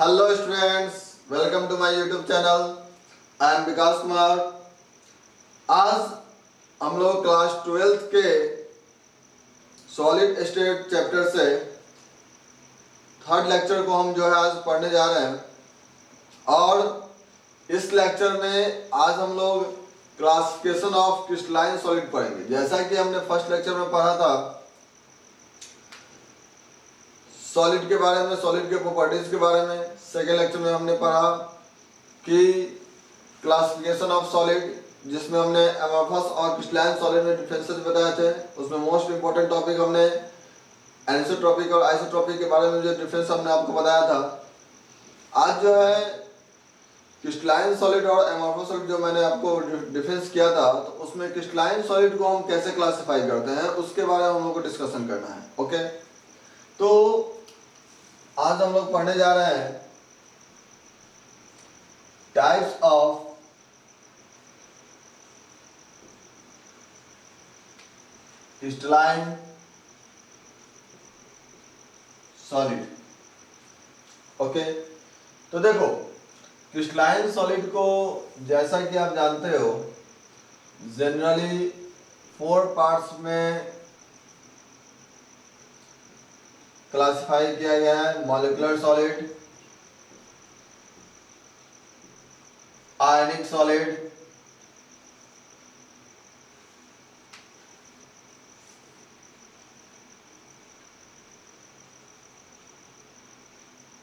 Hello students, welcome to my YouTube channel. I am Vikas Kumar. आज हम लोग क्लास 12th के सॉलिड स्टेट चैप्टर से थर्ड लेक्चर को हम जो है आज पढ़ने जा रहे हैं। और इस लेक्चर में आज हम लोग क्लासिफिकेशन ऑफ क्रिस्टलाइन सॉलिड पढ़ेंगे। जैसा कि हमने फर्स्ट लेक्चर में पढ़ा था सॉलिड के बारे में, सॉलिड के प्रॉपर्टीज के बारे में। सेकेंड लेक्चर में हमने पढ़ा कि क्लासिफिकेशन ऑफ सॉलिड, जिसमें हमने अमॉर्फस और क्रिस्टलाइन सॉलिड में डिफरेंसेस बताए थे। उसमें मोस्ट इंपॉर्टेंट टॉपिक हमने एनिसोट्रॉपिक और आइसोट्रॉपिक के बारे में जो डिफरेंस हमने आपको बताया था। आज जो है क्रिस्टलाइन सॉलिड और अमॉर्फस सॉलिड जो मैंने आपको डिफरेंस किया था, तो उसमें क्रिस्टलाइन सॉलिड को हम कैसे क्लासिफाई करते हैं उसके बारे में हम लोग को डिस्कशन करना है। ओके, तो आज हम लोग पढ़ने जा रहे हैं types of crystalline solid. Okay, तो देखो क्रिस्टलाइन सॉलिड को जैसा कि आप जानते हो जनरली 4 पार्ट्स में क्लासिफाई किया गया है। Molecular solid, ionic solid,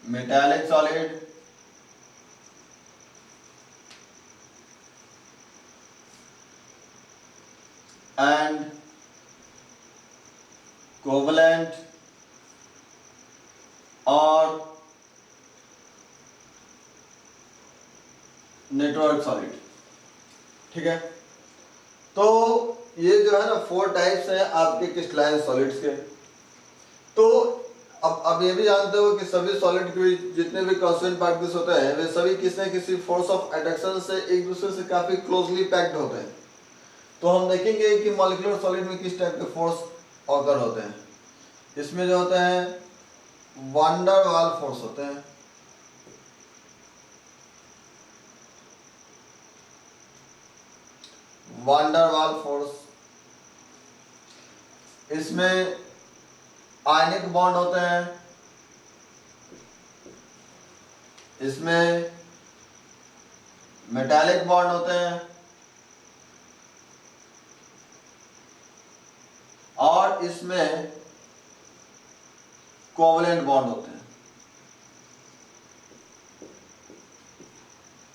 metallic solid, and covalent और नेटवर्क सॉलिड। ठीक है, तो ये जो है ना 4 टाइप्स हैं आपके क्रिस्टलाइन सॉलिड्स के। तो अब ये भी जानते हो कि सभी सॉलिड के जितने भी कांस्टेंट पार्टिकल्स होते हैं वे सभी किसी न किसी फोर्स ऑफ अट्रैक्शन से एक दूसरे से काफी क्लोजली पैक्ड होते हैं। तो हम देखेंगे कि मॉलिक्यूलर सॉलिड में किस टाइप के फोर्स ऑकर होते हैं। इसमें जो होते हैं वांडर वाल फोर्स होते हैं, वांडर वाल फोर्स। इसमें आयनिक बॉन्ड होते हैं, इसमें मेटालिक बॉन्ड होते हैं और इसमें कोवलेंट बॉन्ड होते हैं।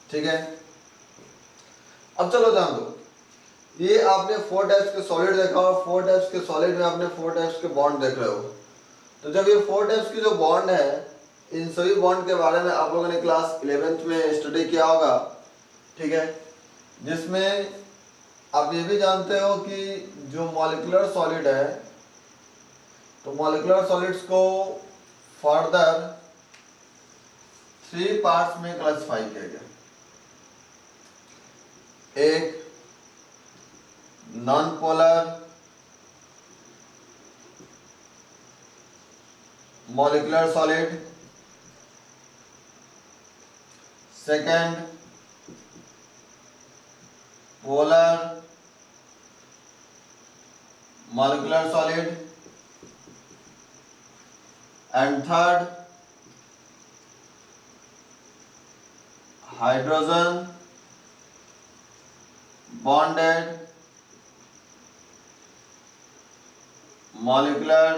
ठीक है, अब चलो जान दो, ये आपने 4 टाइप्स के सॉलिड देखा और 4 टाइप्स के सॉलिड में आपने 4 टाइप्स के बॉन्ड देख रहे हो। तो जब ये 4 टाइप्स की जो बॉन्ड है, इन सभी बॉन्ड के बारे में आप लोगों ने क्लास 11th में स्टडी किया होगा। ठीक है, जिसमें आप ये भी जानते हो कि जो मॉलिक्यूलर सॉलिड है, तो मॉलिक्यूलर सॉलिड्स को फर्दर 3 पार्ट्स में क्लासिफाई किया गया। एक non polar molecular solid, second polar molecular solid, and third hydrogen bonded molecular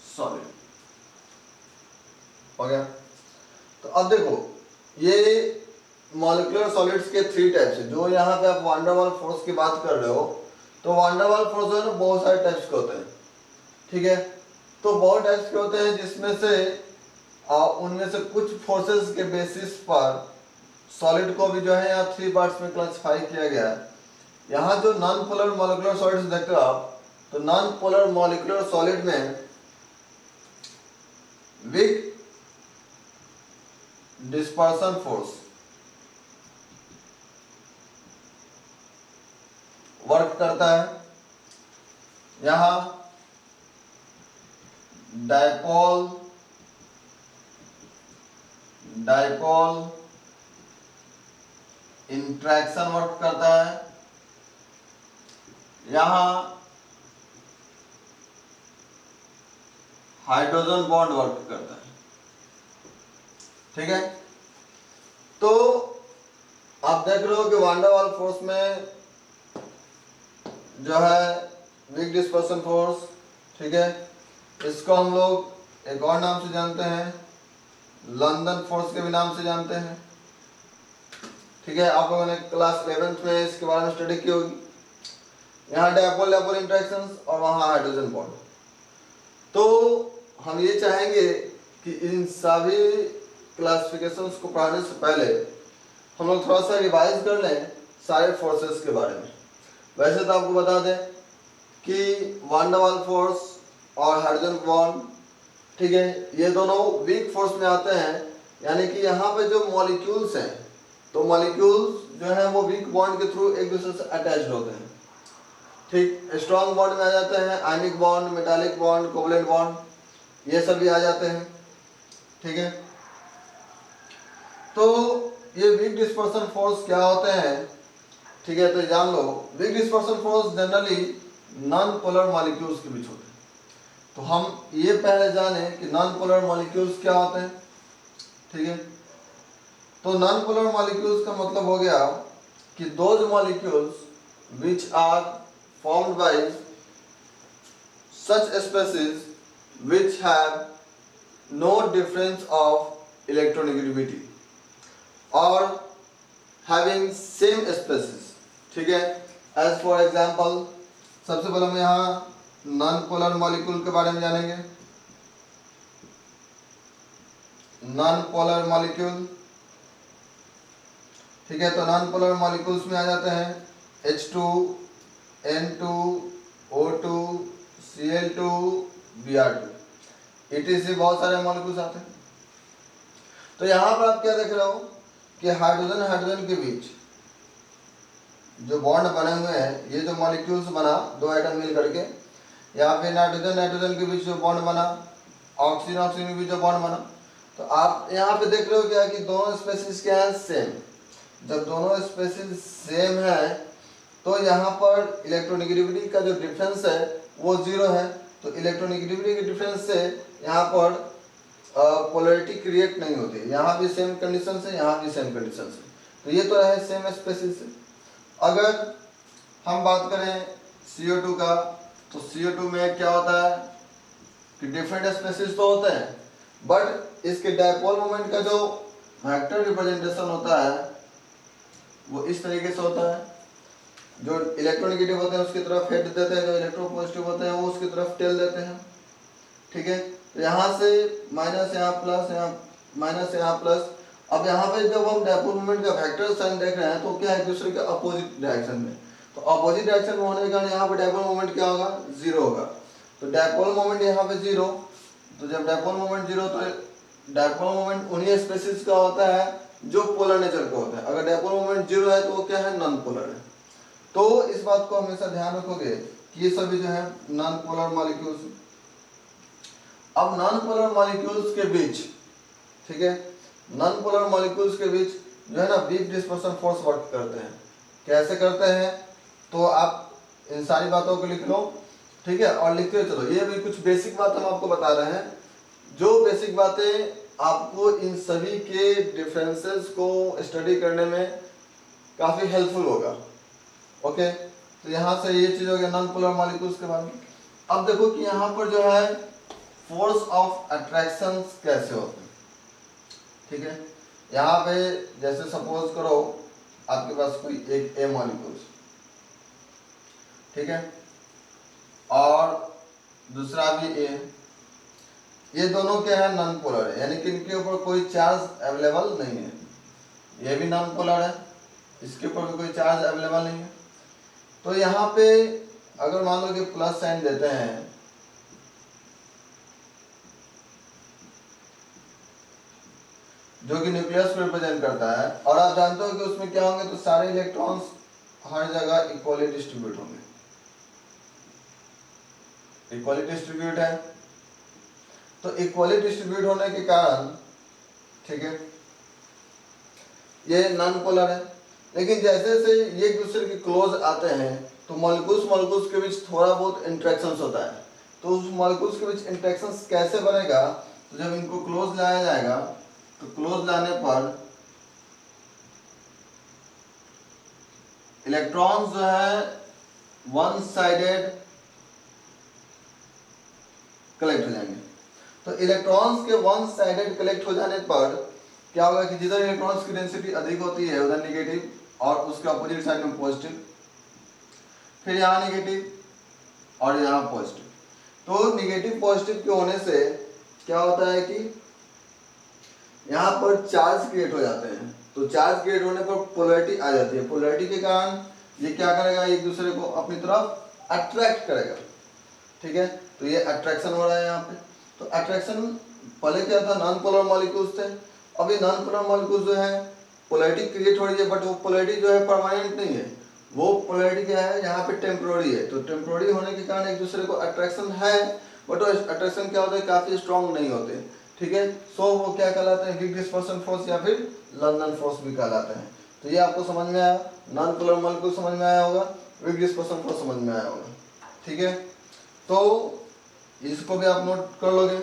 solid. हो गया। तो अब देखो ये मॉलिक्यूलर सॉलिड्स के 3 टाइप्स है। जो यहाँ पे आप वांडर वाल फोर्स की बात कर रहे हो, तो वांडर वाल फोर्स जो है ना बहुत सारे टाइप्स के होते हैं। ठीक है, तो बहुत टाइप्स के होते हैं, जिसमें से उनमें से कुछ फोर्सेस के बेसिस पर सॉलिड को भी जो है यहाँ 3 पार्ट्स में क्लासिफाई किया गया है। यहाँ जो नॉन पोलर मॉलिक्यूलर सॉलिड्स देखते हो आप, तो नॉन पोलर मॉलिक्यूलर सॉलिड में वीक डिस्पर्सन फोर्स वर्क करता है। यहाँ डायपोल डाइपोल इंट्रैक्शन वर्क करता है, यहां हाइड्रोजन बॉन्ड वर्क करता है। ठीक है, तो आप देख रहे हो कि वान डेर वाल फोर्स में जो है वीक डिस्पर्सन फोर्स, ठीक है, इसको हम लोग एक और नाम से जानते हैं, लंदन फोर्स के भी नाम से जानते हैं। ठीक है, आप लोगों ने क्लास 11th में इसके बारे में स्टडी की होगी। यहाँ डायपोल डायपोल इंटरेक्शंस और वहाँ हाइड्रोजन बॉन्ड। तो हम ये चाहेंगे कि इन सभी क्लासिफिकेशंस को पढ़ने से पहले हम लोग थोड़ा सा रिवाइज कर लें सारे फोर्सेस के बारे में। वैसे तो आपको बता दें कि वान डेर वाल फोर्स और हाइड्रोजन बॉन्ड, ठीक है, ये दोनों वीक फोर्स में आते हैं, यानी कि यहाँ पे जो मॉलिक्यूल्स हैं, तो मॉलिक्यूल्स जो हैं वो वीक बॉन्ड के थ्रू एक दूसरे से अटैच्ड होते हैं। ठीक, स्ट्रॉन्ग बॉन्ड में आ जाते हैं ionic bond, metallic bond, covalent bond, ये सभी आ जाते हैं। ठीक है, तो ये वीक डिस्पर्सन फोर्स क्या होते हैं, ठीक है, तो जान लो। Weak dispersion force generally non polar molecules के बीच होते हैं। तो हम ये पहले जाने कि नॉन पोलर मॉलिक्यूल्स क्या होते हैं। ठीक है, तो नॉन पोलर मॉलिक्यूल्स का मतलब हो गया कि those molecules which are formed by such species which have no difference of electronegativity or having same species। ठीक है, as for example, सबसे पहले हम यहाँ नॉन पोलर मॉलिक्यूल के बारे में जानेंगे। नॉन पोलर मॉलिक्यूल, ठीक है, तो नॉन पोलर मॉलिक्यूल्स में आ जाते हैं H2, N2, O2, Cl2, Br2, ETC, बहुत सारे मॉलिक्यूल्स आते हैं। तो यहाँ पर आप क्या देख रहे हो कि हाइड्रोजन हाइड्रोजन के बीच जो बॉन्ड बने हुए हैं, ये जो मॉलिक्यूल्स बना दो आइटम मिल करके, यहाँ पे नाइट्रोजन नाइट्रोजन के बीच जो बॉन्ड बना, ऑक्सीजन ऑक्सीजन के बीच जो बॉन्ड बना, तो आप यहाँ पे देख रहे हो क्या कि दोनों स्पेसीज क्या है, सेम। जब दोनों स्पेसीज सेम है तो यहाँ पर इलेक्ट्रोनेगेटिविटी का जो डिफरेंस है वो जीरो है। तो इलेक्ट्रोनेगेटिविटी के डिफरेंस से यहाँ पर पोलैरिटी क्रिएट नहीं होती। यहाँ भी सेम कंडीशन है, यहाँ भी सेम कंडीशन है, तो ये तो है सेम स्पेसीज से। अगर हम बात करें CO2 का, तो CO2 में क्या होता है कि डिफरेंट स्पेसीज तो होते हैं, बट इसके डायपोल मोमेंट का जो वेक्टर रिप्रेजेंटेशन होता है वो इस तरीके से होता है। जो इलेक्ट्रोनेगेटिव होते हैं उसकी तरफ हेड देते हैं, जो इलेक्ट्रोपॉजिटिव होते हैं वो उसकी तरफ टेल देते हैं। ठीक है, तो यहाँ से माइनस, यहाँ प्लस, यहाँ माइनस, यहाँ प्लस। अब यहाँ पे जब हम डायपोल मोमेंट का वेक्टर साइन देख रहे हैं तो क्या है, एक दूसरे के अपोजिट डायरेक्शन में। तो अपोजिट डायरेक्शन में होने के कारण यहाँ पे डायपोल मोमेंट क्या होगा, जीरो होगा। तो डायपोल मोमेंट यहाँ पे जीरो, तो जब डायपोल मोमेंट जीरो, तो डायपोल मोमेंट उन्हीं स्पेसीज का होता है जो पोलर नेचर का होता है। अगर डायपोल मोमेंट जीरो है तो वो क्या है, नॉन पोलर है। तो इस बात को हमेशा ध्यान रखोगे कि ये सभी जो है नॉन पोलर मॉलिक्यूल्स। अब नॉन पोलर मॉलिक्यूल्स के बीच, ठीक है, नॉन पोलर मॉलिक्यूल्स के बीच जो है ना वीक डिस्पर्सन फोर्स वर्क करते हैं। कैसे करते हैं, तो आप इन सारी बातों को लिख लो, ठीक है, और लिखते चलो। ये भी कुछ बेसिक बात हम आपको बता रहे हैं, जो बेसिक बातें आपको इन सभी के डिफरेंसेस को स्टडी करने में काफ़ी हेल्पफुल होगा। ओके, तो यहाँ से ये चीज़ हो गया नॉन पोलर मॉलिक्यूल्स के बारे में। अब देखो कि यहाँ पर जो है फोर्स ऑफ अट्रैक्शन कैसे होते हैं। ठीक है, यहाँ पे जैसे सपोज करो आपके पास कोई एक ए मॉलिक्यूल, ठीक है, और दूसरा भी ए, ये दोनों क्या है, नॉन पोलर है, यानी कि इनके ऊपर कोई चार्ज अवेलेबल नहीं है। ये भी नॉन पोलर है, इसके ऊपर भी कोई चार्ज अवेलेबल नहीं है। तो यहाँ पे अगर मान लो कि प्लस साइन देते हैं, जो कि न्यूक्लियस को रिप्रेजेंट करता है, और आप जानते हो कि उसमें क्या होंगे, तो सारे इलेक्ट्रॉन्स हर जगह इक्वली डिस्ट्रीब्यूट होंगे। इक्वली डिस्ट्रीब्यूट है, तो इक्वली डिस्ट्रीब्यूट होने के कारण, ठीक है, ये नॉन पोलर है। लेकिन जैसे जैसे ये एक दूसरे के क्लोज आते हैं तो मॉलिक्यूल्स मॉलिक्यूल्स के बीच थोड़ा बहुत इंटरेक्शंस होता है। तो उस मॉलिक्यूल्स के बीच इंटरेक्शंस कैसे बनेगा, तो जब इनको क्लोज लाया जाएगा तो क्लोज लाने पर इलेक्ट्रॉन्स जो है वन साइडेड कलेक्ट हो जाएंगे। तो इलेक्ट्रॉन्स के वन साइडेड कलेक्ट हो जाने पर क्या होगा कि जिधर इलेक्ट्रॉन्स की डेंसिटी अधिक होती है उधर निगेटिव और उसके अपोजिट साइड में पॉजिटिव, फिर यहाँ निगेटिव और यहाँ पॉजिटिव। तो निगेटिव पॉजिटिव के होने से क्या होता है कि यहाँ पर चार्ज क्रिएट हो जाते हैं। तो चार्ज क्रिएट होने पर पोलैरिटी आ जाती है। पोलैरिटी के कारण ये क्या करेगा, एक दूसरे को अपनी तरफ अट्रैक्ट करेगा। ठीक है, तो ये अट्रैक्शन हो रहा है यहाँ पे। तो अट्रैक्शन पहले क्या था, नॉन पोलर मॉलिक्यूल्स थे। अब ये नॉन पोलर मॉलिक्यूल्स जो है पोलैरिटी क्रिएट हो रही है, बट वो पोलैरिटी जो है परमानेंट नहीं है। वो पोलैरिटी क्या है, यहाँ पे टेम्पोररी है। तो टेम्पोररी होने के कारण एक दूसरे को अट्रैक्शन है, बट वो अट्रैक्शन क्या होता है, काफी स्ट्रॉन्ग नहीं होते। ठीक है, सो वो क्या कहलाते हैं, वीक डिस्पर्सन फोर्स या फिर लंदन फोर्स भी कहलाते हैं। तो ये आपको समझ में आया, नॉन पोलर मॉलिक्यूल समझ में आया होगा, वीक डिस्पर्सन फोर्स समझ में आया होगा। ठीक है, तो इसको भी आप नोट कर लोगे।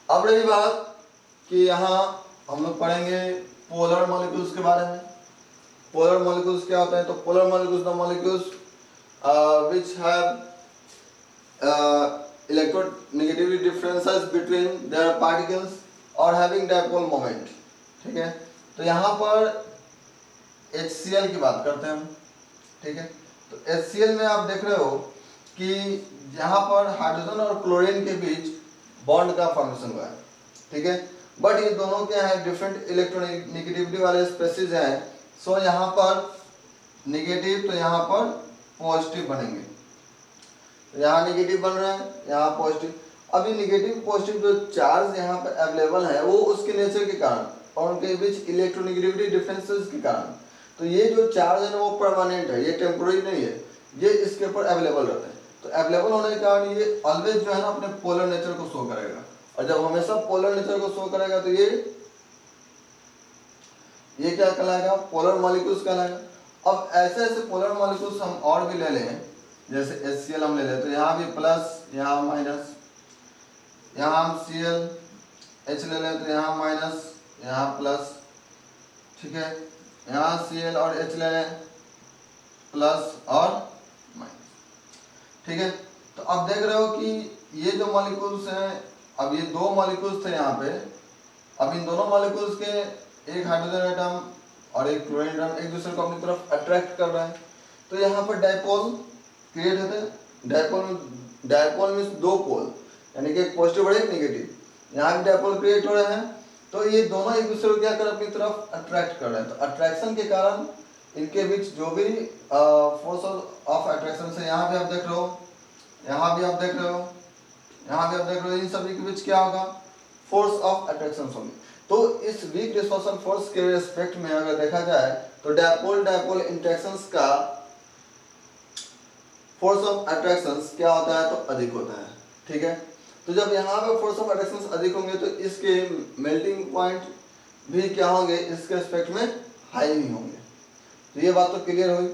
अब रही बात कि यहाँ हम लोग पढ़ेंगे पोलर मॉलिक्यूल्स के बारे में। पोलर मॉलिक्यूल्स क्या होते हैं, तो polar molecules the molecules which have electronegativity differences between their particles or having dipole moment। ठीक है, तो यहाँ पर HCl की बात करते हैं हम। ठीक है, तो HCl में आप देख रहे हो कि यहाँ पर हाइड्रोजन और क्लोरीन के बीच बॉन्ड का फॉर्मेशन हुआ है। ठीक है, बट ये दोनों क्या है, डिफरेंट इलेक्ट्रोनेगेटिविटी वाले स्पेसीज हैं। सो यहाँ पर नेगेटिव तो यहाँ पर पॉजिटिव बनेंगे। तो यहाँ नेगेटिव बन रहा है, यहाँ पॉजिटिव। अभी नेगेटिव पॉजिटिव जो चार्ज यहाँ पर अवेलेबल है वो उसके नेचर के कारण और उनके बीच इलेक्ट्रोनेगेटिविटी डिफरेंसेस के कारण। तो ये जो चार्ज है ना वो परमानेंट है, ये टेम्पोररी नहीं है, ये इसके ऊपर अवेलेबल रहता है। तो अवेलेबल होने के कारण ये ऑलवेज जो है ना अपने पोलर नेचर को शो करेगा, और जब हमेशा पोलर नेचर को शो करेगा तो ये क्या कहलाएगा, पोलर मॉलिक्यूल्स कहलाएगा। अब ऐसे ऐसे पोलर मॉलिक्यूल्स हम और भी ले लें, जैसे HCl हम ले लें, तो यहाँ भी प्लस, यहाँ माइनस, यहाँ हम ClH ले लें तो यहाँ माइनस, यहाँ प्लस। ठीक है, यहाँ Cl और H ले लें, प्लस और माइनस। ठीक है, तो अब देख रहे हो कि ये जो मॉलिक्यूल्स हैं, अब ये दो मॉलिक्यूल्स थे यहाँ पे। अब इन दोनों मॉलिक्यूल्स के एक हाइड्रोजन एटम और एक क्लोरीन एटम एक दूसरे को अपनी तरफ अट्रैक्ट कर रहा है। तो यहाँ पर डायपोल क्रिएट होते हैं। डायपोल मीन्स दो पोल, यानी कि एक पॉजिटिव और एक नेगेटिव। यहाँ भी डायपोल क्रिएट हो रहे हैं, तो ये दोनों एक दूसरे को क्या कर अपनी तरफ अट्रैक्ट कर रहे हैं। तो अट्रैक्शन के कारण इनके बीच जो भी फोर्स ऑफ अट्रैक्शन से, यहाँ भी आप देख रहे हो, यहाँ भी आप देख रहे हो, यहाँ भी आप देख रहे हो, इन सभी के बीच क्या होगा, फोर्स ऑफ अट्रैक्शन होंगे। तो इस वीक डिस्पर्सन फोर्स के रिस्पेक्ट में अगर देखा जाए तो डायपोल डायपोल इंटरेक्शंस का फोर्स ऑफ अट्रैक्शंस क्या होता है, तो अधिक होता है। ठीक है, तो जब यहाँ पे फोर्स ऑफ अट्रैक्शंस अधिक होंगे तो इसके मेल्टिंग पॉइंट भी क्या होंगे, इसके रिस्पेक्ट में हाई नहीं होंगे। तो ये बात तो क्लियर हुई।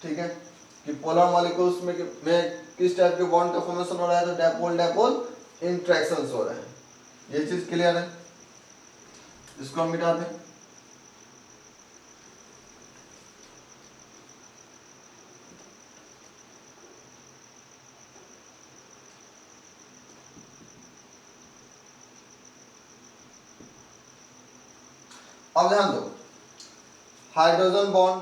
ठीक है, कि पोलर मॉलिक्यूल्स में किस टाइप के बॉन्ड का फॉर्मेशन हो रहा है, तो डायपोल डायपोल इंटरेक्शंस हो रहे हैं। ये चीज क्लियर है, इसको हम मिटा दें। अब ध्यान दो, हाइड्रोजन बॉन्ड।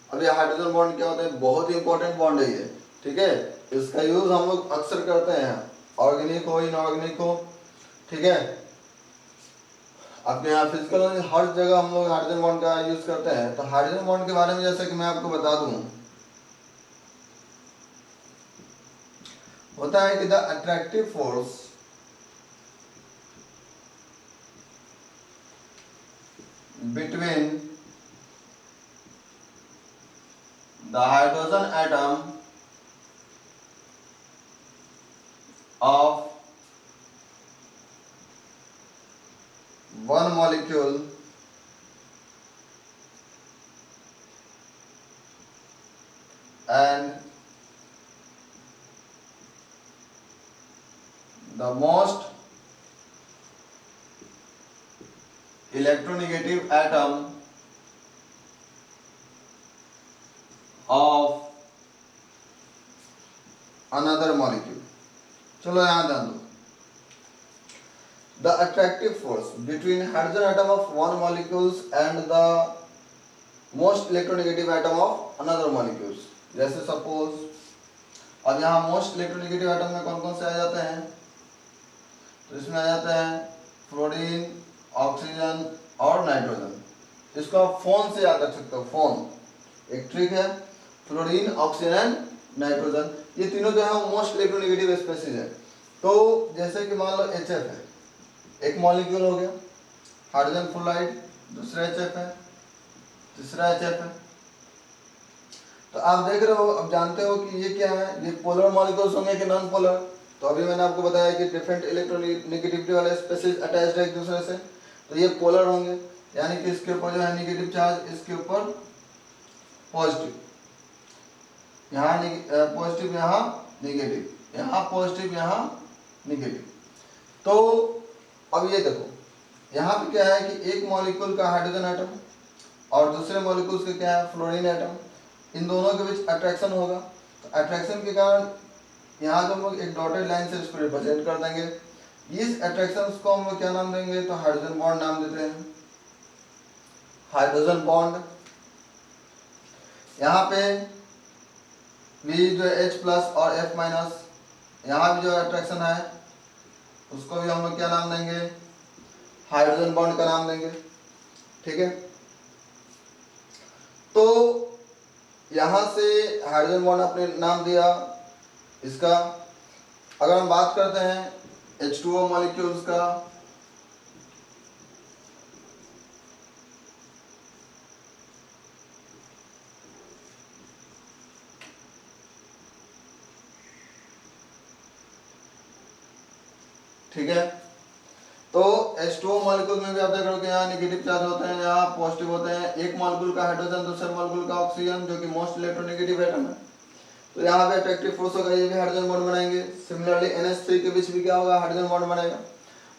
अब ये हाइड्रोजन बॉन्ड क्या होता है, बहुत ही इंपॉर्टेंट बॉन्ड है ये। ठीक है, इसका यूज हम लोग अक्सर करते हैं, ऑर्गेनिक हो इनऑर्गेनिक हो। ठीक है, अपने यहाँ फिजिकल हर जगह हम लोग हाइड्रोजन बॉन्ड का यूज करते हैं। तो हाइड्रोजन बॉन्ड के बारे में जैसे कि मैं आपको बता दूं, होता है कि the attractive force between the hydrogen atom molecule and the most electronegative atom of another molecule. चलो यहाँ ध्यान दो. The attractive force between hydrogen atom of one molecules and the most electronegative atom of another molecules. जैसे suppose अब यहाँ most electronegative atom में कौन कौन से आ जाते हैं, तो इसमें आ जाते हैं फ्लोरीन, ऑक्सीजन और नाइट्रोजन. इसको आप फोन से याद रख सकते हो. फोन एक ट्रिक है. फ्लोरीन, ऑक्सीजन, नाइट्रोजन, ये तीनों जो है वो मोस्ट इलेक्ट्रोनेगेटिव स्पेसीज है. तो जैसे कि मान लो HF है, एक मॉलिक्यूल हो गया हाइड्रोजन फ्लोराइड, दूसरा HF है, तीसरा HF है. तो आप देख रहे हो, अब जानते हो कि ये क्या है, ये पोलर मॉलिक्यूल्स होंगे कि नॉन पोलर. तो अभी मैंने आपको बताया कि डिफरेंट इलेक्ट्रोनेगेटिविटी वाले स्पेसीज अटैच्ड है एक दूसरे से, तो ये पोलर होंगे, यानी कि इसके ऊपर जो है नेगेटिव चार्ज, इसके ऊपर पॉजिटिव, यहाँ पॉजिटिव, यहाँ नेगेटिव, यहाँ पॉजिटिव, यहाँ नेगेटिव. तो अब ये देखो, यहाँ पे क्या है कि एक मॉलिक्यूल का हाइड्रोजन एटम और दूसरे मॉलिक्यूल्स का क्या है, फ्लोरीन एटम. इन दोनों के बीच अट्रैक्शन होगा. तो अट्रैक्शन के कारण यहाँ जो हम लोग एक डॉटेड लाइन से इसको रिप्रेजेंट कर देंगे. इस अट्रैक्शन को हम लोग क्या नाम देंगे, तो हाइड्रोजन बॉन्ड नाम देते हैं, हाइड्रोजन बॉन्ड. यहाँ पे भी जो H प्लस और F माइनस, यहाँ भी जो अट्रैक्शन है उसको भी हम लोग क्या नाम देंगे, हाइड्रोजन बॉन्ड का नाम देंगे. ठीक है. तो यहाँ से हाइड्रोजन बॉन्ड आपने नाम दिया इसका. अगर हम बात करते हैं H2O मॉलिक्यूल्स का, ठीक है. तो H2O मॉलिक्यूल में भी आप देख रहे हो कि यहाँ नेगेटिव चार्ज होते हैं, यहाँ पॉजिटिव होते हैं. एक मॉलिक्यूल का हाइड्रोजन, दूसरे मॉलिक्यूल का ऑक्सीजन, जो कि मोस्ट इलेक्ट्रोनेगेटिव एटम है. तो यहाँ पे अट्रैक्टिव फोर्स होगा, ये भी हाइड्रोजन बॉन्ड बनाएंगे. सिमिलरली NH3 के बीच भी क्या होगा, हाइड्रोजन बॉन्ड बनेगा.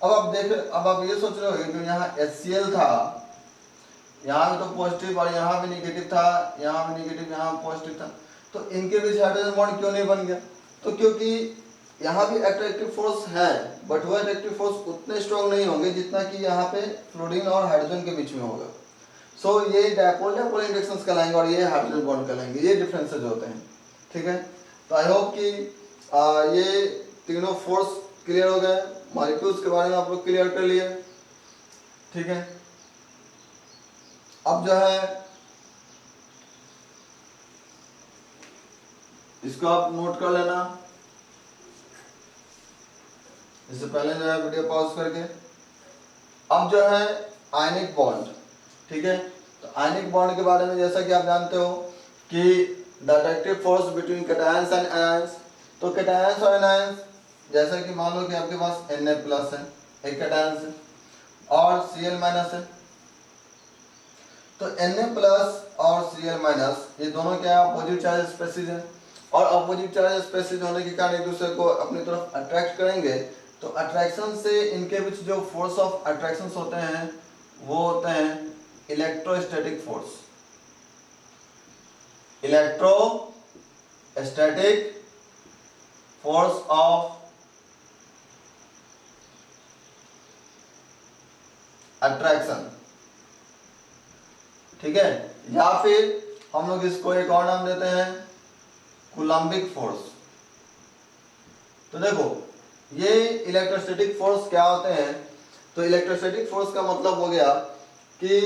अब आप ये सोच रहे हो कि यहाँ HCl था, यहाँ भी तो पॉजिटिव और यहाँ भी नेगेटिव था, यहाँ भी नेगेटिव, यहाँ पॉजिटिव था, तो इनके बीच हाइड्रोजन बॉन्ड क्यों नहीं बन गया. तो क्योंकि यहाँ भी अट्रैक्टिव फोर्स है, बट वो अट्रैक्टिव फोर्स उतने स्ट्रॉन्ग नहीं होंगे जितना कि यहाँ पे फ्लोरीन और हाइड्रोजन के बीच में होगा. सो ये डायपोल डायपोल इंडक्शंस कहलाएंगे और ये हाइड्रोजन बॉन्ड कहलाएंगे. ये डिफरेंसेस होते हैं. ठीक है. तो आई होप कि ये तीनों फोर्स क्लियर हो गए. मॉलिक्यूल्स के बारे में आप लोग क्लियर कर लिए. ठीक है. अब जो है इसको आप नोट कर लेना. इससे पहले जो है वीडियो पॉज करके. अब जो है आयनिक बॉन्ड. ठीक है. तो आयनिक बॉन्ड के बारे में जैसा कि आप जानते हो कि the attractive force between cations and ions. तो कैटायंस और आयंस, जैसा कि मान लो कि आपके पास Na प्लस है, एक कैटायंस है, और Cl माइनस है. तो Na प्लस और Cl माइनस ये दोनों क्या है, अपोजिट चार्ज स्पेसीज है. और अपोजिट चार्ज स्पेसीज होने के कारण एक दूसरे को अपनी तरफ अट्रैक्ट करेंगे. तो अट्रैक्शन से इनके बीच जो फोर्स ऑफ अट्रैक्शन होते हैं वो होते हैं electrostatic force. Electrostatic force of attraction. ठीक है. या फिर हम लोग इसको एक और नाम देते हैं कूलम्बिक फोर्स. तो देखो ये इलेक्ट्रोस्टैटिक फोर्स क्या होते हैं. तो इलेक्ट्रोस्टैटिक फोर्स का मतलब हो गया कि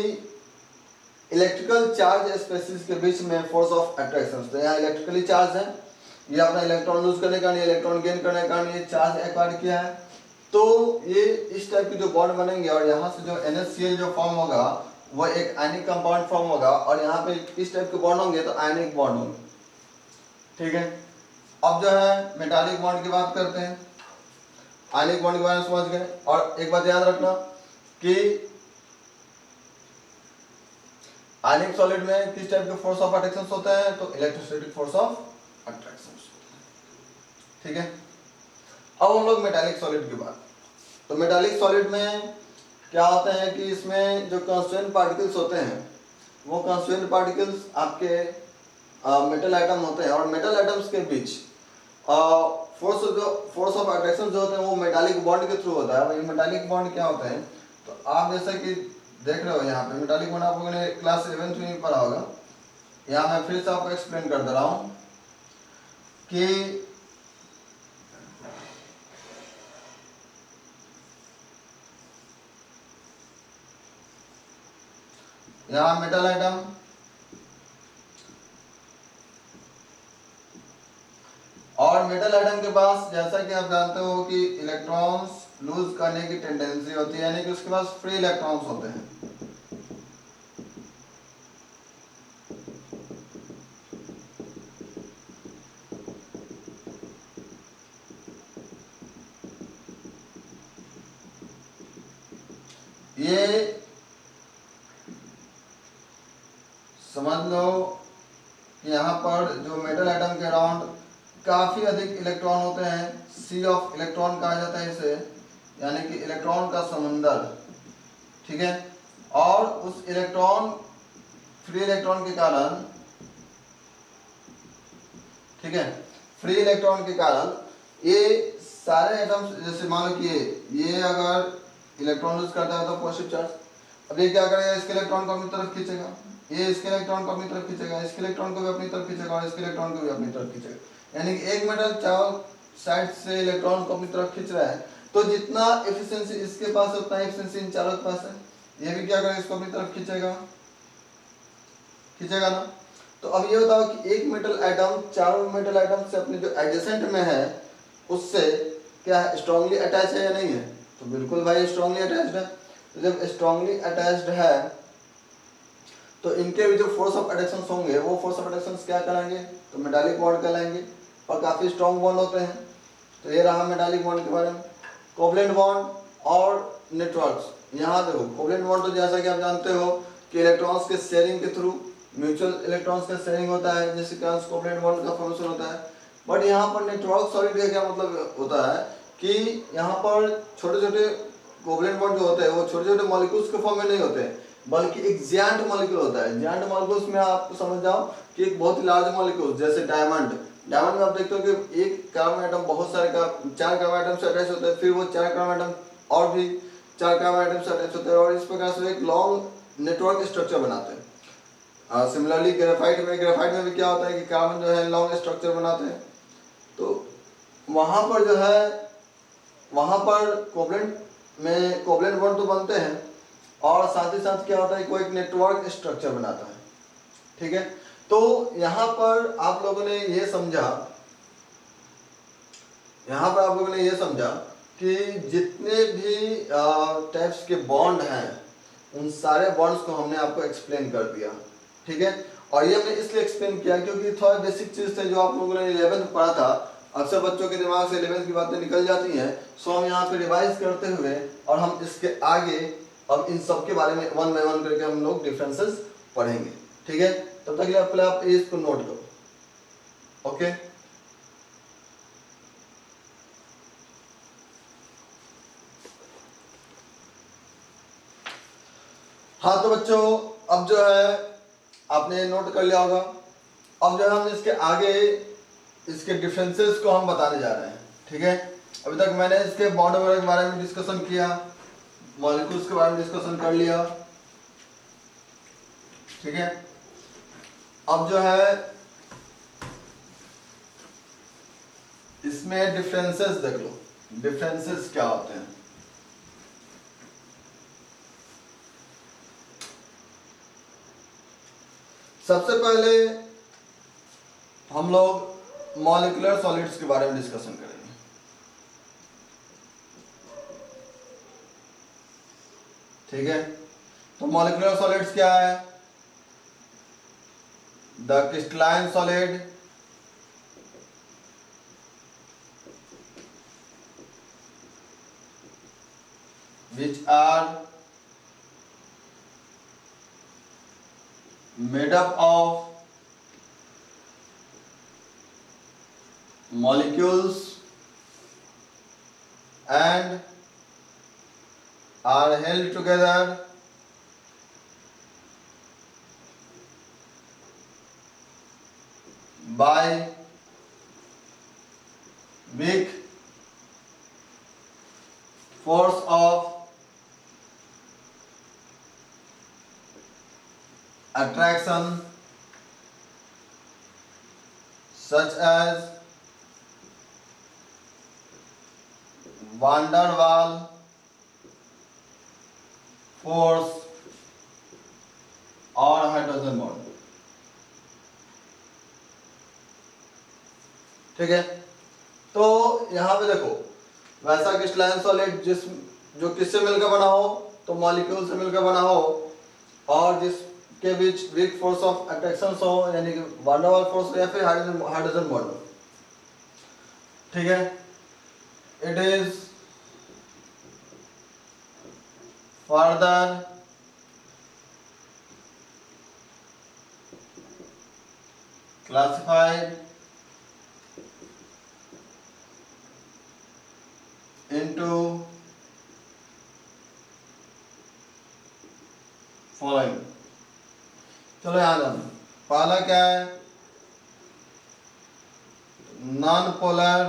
इलेक्ट्रिकल चार्ज स्पेसीज के बीच में फोर्स ऑफ अट्रैक्शन. तो यहाँ इलेक्ट्रिकली चार्ज है, ये अपना इलेक्ट्रॉन लूज करने का, इलेक्ट्रॉन गेन करने का ये चार्ज एक्वायर किया है. तो ये इस टाइप की जो बॉन्ड बनेंगे और यहाँ से जो NaCl जो फॉर्म होगा वो एक आयनिक कंपाउंड फॉर्म होगा, और यहाँ पे इस टाइप के बॉन्ड होंगे तो आयनिक बॉन्ड होंगे. ठीक है. अब जो है मेटालिक बॉन्ड की बात करते हैं. आयनिक बॉन्ड के बारे में समझ गए. और एक बात याद रखना कि आयनिक सॉलिड में किस टाइप के फोर्स ऑफ अट्रैक्शन होते हैं? तो इलेक्ट्रोस्टैटिक फोर्स ऑफ अट्रैक्शन। ठीक है, अब हम लोग मेटालिक सॉलिड की बात। तो मेटालिक सॉलिड में क्या होता है कि इसमें जो कॉन्स्टिट्यूएंट पार्टिकल्स होते हैं वो कॉन्स्टिट्यूएंट पार्टिकल्स आपके मेटल आइटम होते हैं, और मेटल आइटम्स के बीच फोर्स ऑफ अट्रैक्शन जो होते हैं वो मेटालिक बॉन्ड के थ्रू होता है। ये मेटालिक बॉन्ड क्या होते हैं? तो आप जैसे कि देख रहे हो यहाँ पे मेटालिक बॉन्ड आप लोगों ने क्लास 11th में पढ़ा होगा। यहाँ मैं फिर से आपको एक्सप्लेन कर दे रहा हूँ कि यहाँ मेटल आइटम और मेटल आइटम के पास जैसा कि आप जानते हो कि इलेक्ट्रॉन्स लूज करने की टेंडेंसी होती है, यानी कि उसके पास फ्री इलेक्ट्रॉन्स होते हैं। ये समझ लो कि यहाँ पर जो मेटल आइटम के अराउंड काफी अधिक इलेक्ट्रॉन होते हैं, सी ऑफ इलेक्ट्रॉन कहा जाता है इसे, यानी कि इलेक्ट्रॉन का समुंदर। ठीक है, और उस इलेक्ट्रॉन फ्री इलेक्ट्रॉन के कारण, ठीक है, फ्री इलेक्ट्रॉन के कारण ये सारे एटम्स, जैसे मान लो कि ये अगर इलेक्ट्रॉन यूज करता है तो पॉजिटिव चार्ज, अब ये क्या करेगा? इसके इलेक्ट्रॉन को अपनी तरफ खींचेगा, ये इसके इलेक्ट्रॉन को अपनी तरफ खींचेगा, इसके इलेक्ट्रॉन को भी अपनी तरफ खींचेगा और इसके इलेक्ट्रॉन को भी अपनी तरफ खींचेगा। यानी कि एक मेटल चारों साइड से इलेक्ट्रॉन को अपनी तरफ खींच रहा है, तो जितना एफिशिएंसी इसके पास है उतना एफिशिएंसी इन चारों के पास है। ये भी क्या करेगा? इसको अपनी तरफ खींचेगा, खींचेगा ना। तो अब ये बताओ कि एक मेटल आइटम चारों मेटल आइटम से अपने जो एडजेसेंट में है उससे क्या स्ट्रांगली अटैच है या नहीं है? तो बिल्कुल भाई स्ट्रांगली अटैच्ड है। तो जब स्ट्रांगली अटैच्ड है तो इनके भी जो फोर्स ऑफ अट्रैक्शन होंगे वो फोर्स ऑफ अट्रैक्शन क्या कहलाएंगे? तो मेटालिक बॉन्ड कहलाएंगे, और काफी स्ट्रांग बॉन्ड होते हैं। तो ये रहा मेटालिक बॉन्ड के बारे में। कोवलेंट बॉन्ड और नेटवर्क्स, यहाँ देखो कोवलेंट बॉन्ड तो जैसा कि आप जानते हो कि इलेक्ट्रॉन्स के शेयरिंग के थ्रू, म्यूचुअल इलेक्ट्रॉन्स का शेयरिंग होता है, जिससे कारण कोवलेंट बॉन्ड का फॉर्मेशन होता है। बट यहाँ पर नेटवर्क सॉलिड का क्या मतलब होता है कि यहाँ पर छोटे छोटे कोवलेंट बॉन्ड जो होते हैं वो छोटे छोटे मॉलिक्यूल्स के फॉर्म में नहीं होते हैं, बल्कि एक जायंट मॉलिक्यूल होता है। जायंट मॉलिक्यूल्स में आप समझ जाओ कि एक बहुत ही लार्ज मॉलिक्यूल, जैसे डायमंड में आप देखते हो कि एक कार्बन आइटम बहुत सारे का 4 कार्बन आइटम से अटैच होता है, फिर वो 4 कार्बन आइटम और भी 4 कार्बन आइटम से अटैच होते हैं, और इस प्रकार से एक लॉन्ग नेटवर्क स्ट्रक्चर बनाते हैं। सिमिलरली ग्रेफाइट में भी क्या होता है कि कार्बन जो है लॉन्ग स्ट्रक्चर बनाते हैं। तो वहां पर जो है, वहां पर कोवलेंट में कोवलेंट बॉन्ड तो बनते हैं, और साथ ही साथ क्या होता है, कोई एक नेटवर्क स्ट्रक्चर बनाता है। ठीक है, तो यहां पर आप लोगों ने ये समझा, यहां पर आप लोगों ने ये समझा कि जितने भी टाइप्स के बॉन्ड हैं उन सारे बॉन्ड्स को हमने आपको एक्सप्लेन कर दिया। ठीक है, और ये हमने इसलिए एक्सप्लेन किया क्योंकि थोड़ा बेसिक चीज थे जो आप लोगों ने 11th में पढ़ा था। अक्सर बच्चों के दिमाग से 11th की बातें निकल जाती हैं, सो हम यहाँ पे रिवाइज करते हुए और हम इसके आगे अब इन सब के बारे में वन बाय वन करके हम लोग डिफरेंसेस पढ़ेंगे। ठीक है, तब तक पहले आप इसको नोट करो। ओके, हाँ तो बच्चों अब जो है आपने नोट कर लिया होगा। अब जो है हम इसके आगे इसके डिफरेंसेस को हम बताने जा रहे हैं। ठीक है, अभी तक मैंने इसके बॉन्ड वगैरह के बारे में डिस्कशन किया, मॉलिक्यूल्स के बारे में डिस्कशन कर लिया। ठीक है, अब जो है इसमें डिफरेंसेस देख लो, डिफरेंसेस क्या होते हैं। सबसे पहले हम लोग मॉलिक्यूलर सॉलिड्स के बारे में डिस्कशन करेंगे। ठीक है, तो मॉलिक्यूलर सॉलिड्स क्या है? The crystalline solid, which are made up of molecules and are held together by weak force of attraction such as van der Waal force और हाइड्रोजन बॉन्ड। ठीक है, तो यहां पे देखो वैसा क्रिस्टलाइन सॉलिड जो किससे मिलकर बना हो, तो मॉलिक्यूल से मिलकर बना हो और जिसके बीच वीक फोर्स ऑफ अट्रैक्शन हो, यानी कि van der Waal फोर्स या फिर हाइड्रोजन बॉन्ड हो। ठीक है, it is further classified into following। चलो याद हम पहला क्या है, नॉन पोलर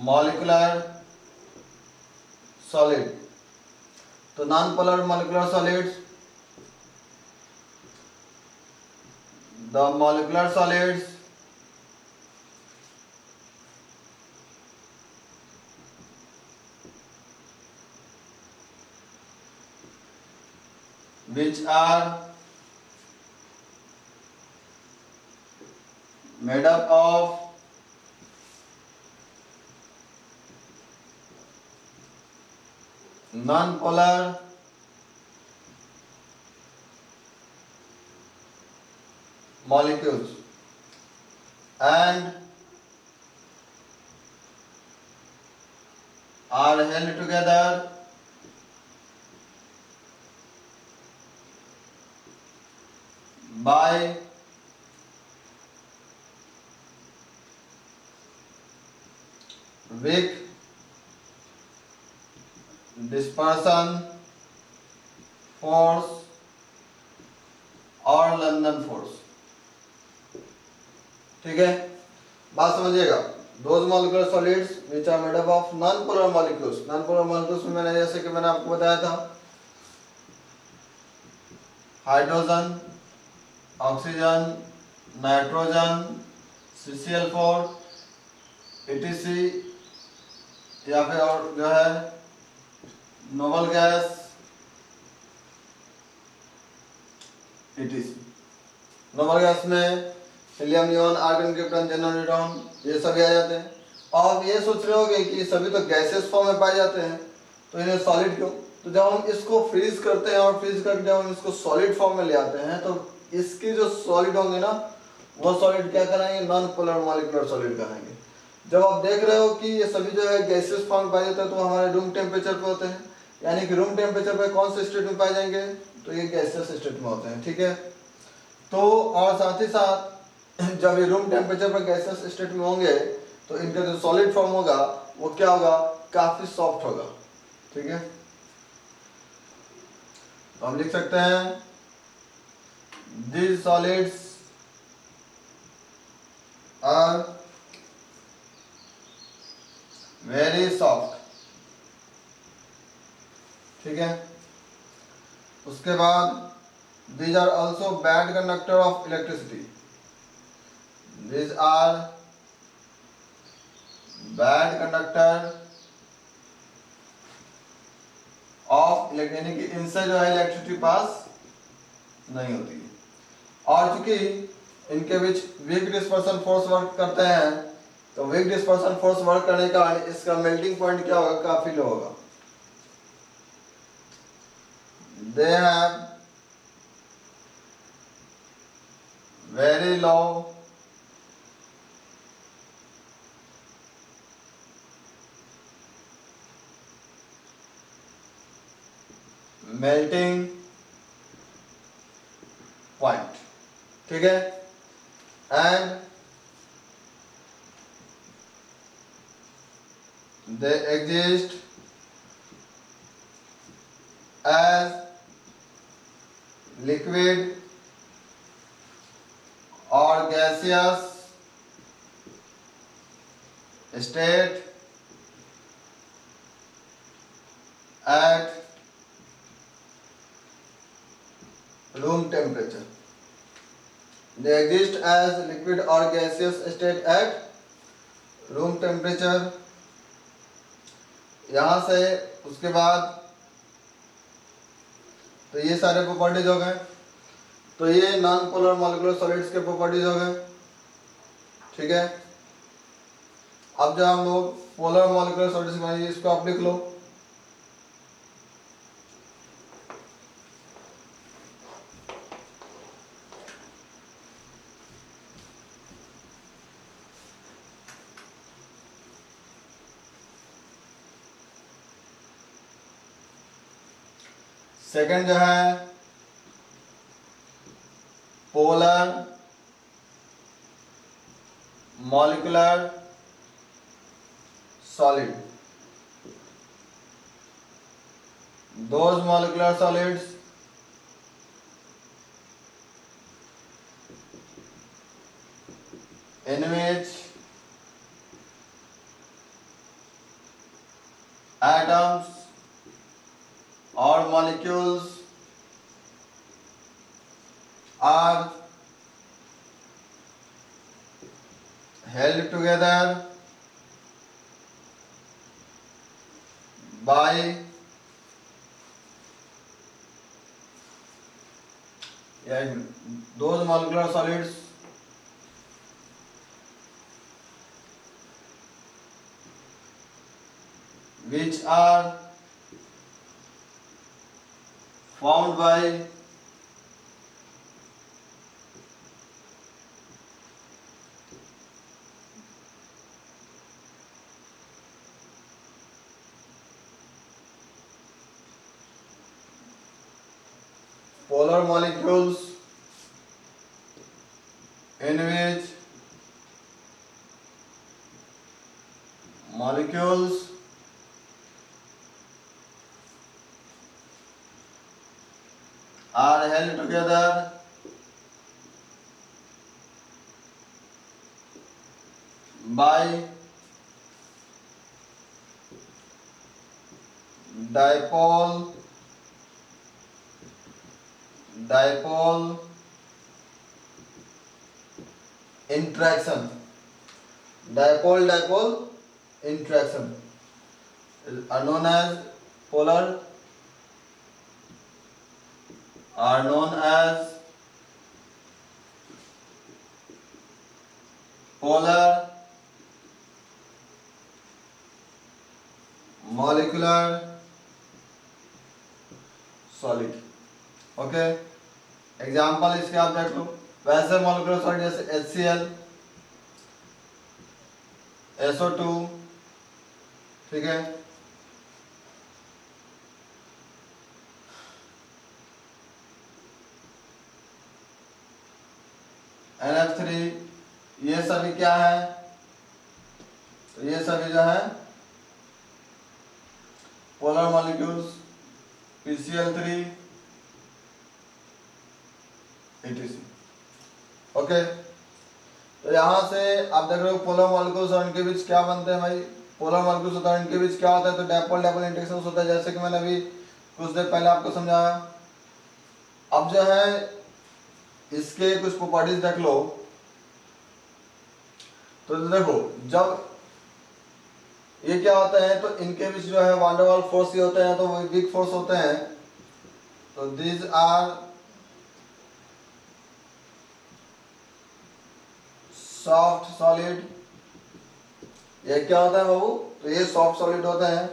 मॉलिक्यूलर सॉलिड। तो non polar molecular solids, the molecular solids which are made up of non-polar molecules and are held together by weak dispersion force और London force. ठीक है, बात समझिएगा। Those molecular solids which are made up of non polar molecules. Non polar molecules में मैंने जैसे कि मैंने आपको बताया था hydrogen, oxygen, nitrogen, CCl4 etc, या फिर और जो है noble gas etc। Noble gas में helium neon, argon, krypton, xenon, neutron ये सभी आ जाते हैं। और आप ये सोच रहे होंगे कि सभी तो गैसेस फॉर्म में पाए जाते हैं, तो इन्हें सॉलिड क्यों? तो जब हम इसको फ्रीज करते हैं और फ्रीज करके जब हम इसको सॉलिड फॉर्म में ले आते हैं, तो इसकी जो सॉलिड होंगे ना, वो सॉलिड क्या कराएंगे? नॉन पोलर मॉलिक्यूलर सॉलिड कराएंगे। जब आप देख रहे हो कि ये सभी जो है गैसेस फॉर्म में पाए जाते हैं, तो हमारे रूम टेम्परेचर पे होते हैं, यानी कि रूम टेम्परेचर पे कौन से स्टेट में पाए जाएंगे? तो ये गैसेस स्टेट में होते हैं। ठीक है, तो और साथ ही साथ जब ये रूम टेम्परेचर पर गैसेस स्टेट में होंगे, तो इनका जो सॉलिड फॉर्म होगा वो क्या होगा? काफी सॉफ्ट होगा। ठीक है, तो हम लिख सकते हैं these solids are very soft। ठीक है, उसके बाद these are also bad conductor of electricity। These are bad conductor of यानी कि इनसे जो है इलेक्ट्रिसिटी पास नहीं होती है। और चूंकि इनके बीच वीक डिस्पर्सन फोर्स वर्क करते हैं, तो वीक डिस्पर्सन फोर्स वर्क करने का इसका मेल्टिंग पॉइंट क्या होगा? काफी लो होगा। They have very low melting point, ठीक है, and they exist as liquid और gaseous state at room temperature. They exist as liquid or gaseous state at room temperature. यहाँ से उसके बाद तो ये सारे प्रॉपर्टीज हो गए, तो ये नॉन पोलर मॉलिक्यूलर सॉलिड्स के प्रॉपर्टीज हो गए, ठीक है। अब जब हम लोग पोलर मॉलिक्यूलर सॉलिड्स बनाइए, इसको आप लिख लो। सेकंड जो है polar molecular solid, those molecular solids in which atoms or molecules are held together by those molecular solids which are formed by polar molecules in which molecules are held together by dipole interaction. Dipole interaction are known as polar, are known as polar molecular solid. Okay, example इसके आप देख लो। वैसे molecular solid जैसे HCl, SO2, ठीक है, NF3, ये सभी क्या है, तो ये सभी जो है polar molecules, PCl3 etc. Okay, तो यहाँ से आप देख रहे हो पोलर मॉलिक्यूल्स और इनके बीच क्या बनते हैं भाई, पोलर मॉलिक्यूल्स होता है, इनके बीच क्या होता है, तो डायपोल इंटरेक्शन होता है, जैसे कि मैंने अभी कुछ देर पहले आपको समझाया। अब जो है इसके कुछ प्रॉपर्टीज देख लो, तो देखो जब ये क्या होता है, तो इनके बीच जो है वान डेर वाल्स फोर्स ये होते हैं, तो वो वीक फोर्स होते हैं, तो दीज आर सॉफ्ट सॉलिड। ये क्या होता है बाबू, तो ये सॉफ्ट सॉलिड होते हैं।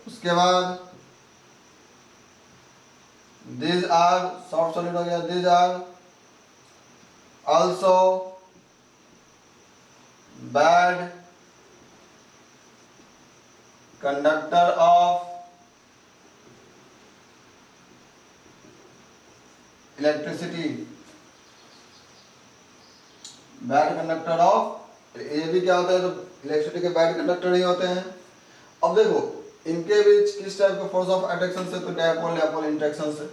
उसके बाद these आर सॉफ्ट सॉलिड हो गया, these are also bad conductor of electricity, bad conductor of, ये भी क्या होता है, तो इलेक्ट्रिसिटी के बैड कंडक्टर ही होते हैं। अब देखो इनके बीच किस टाइप का फोर्स ऑफ अट्रैक्शन से, तो डायपोल डायपोल इंटरेक्शन से।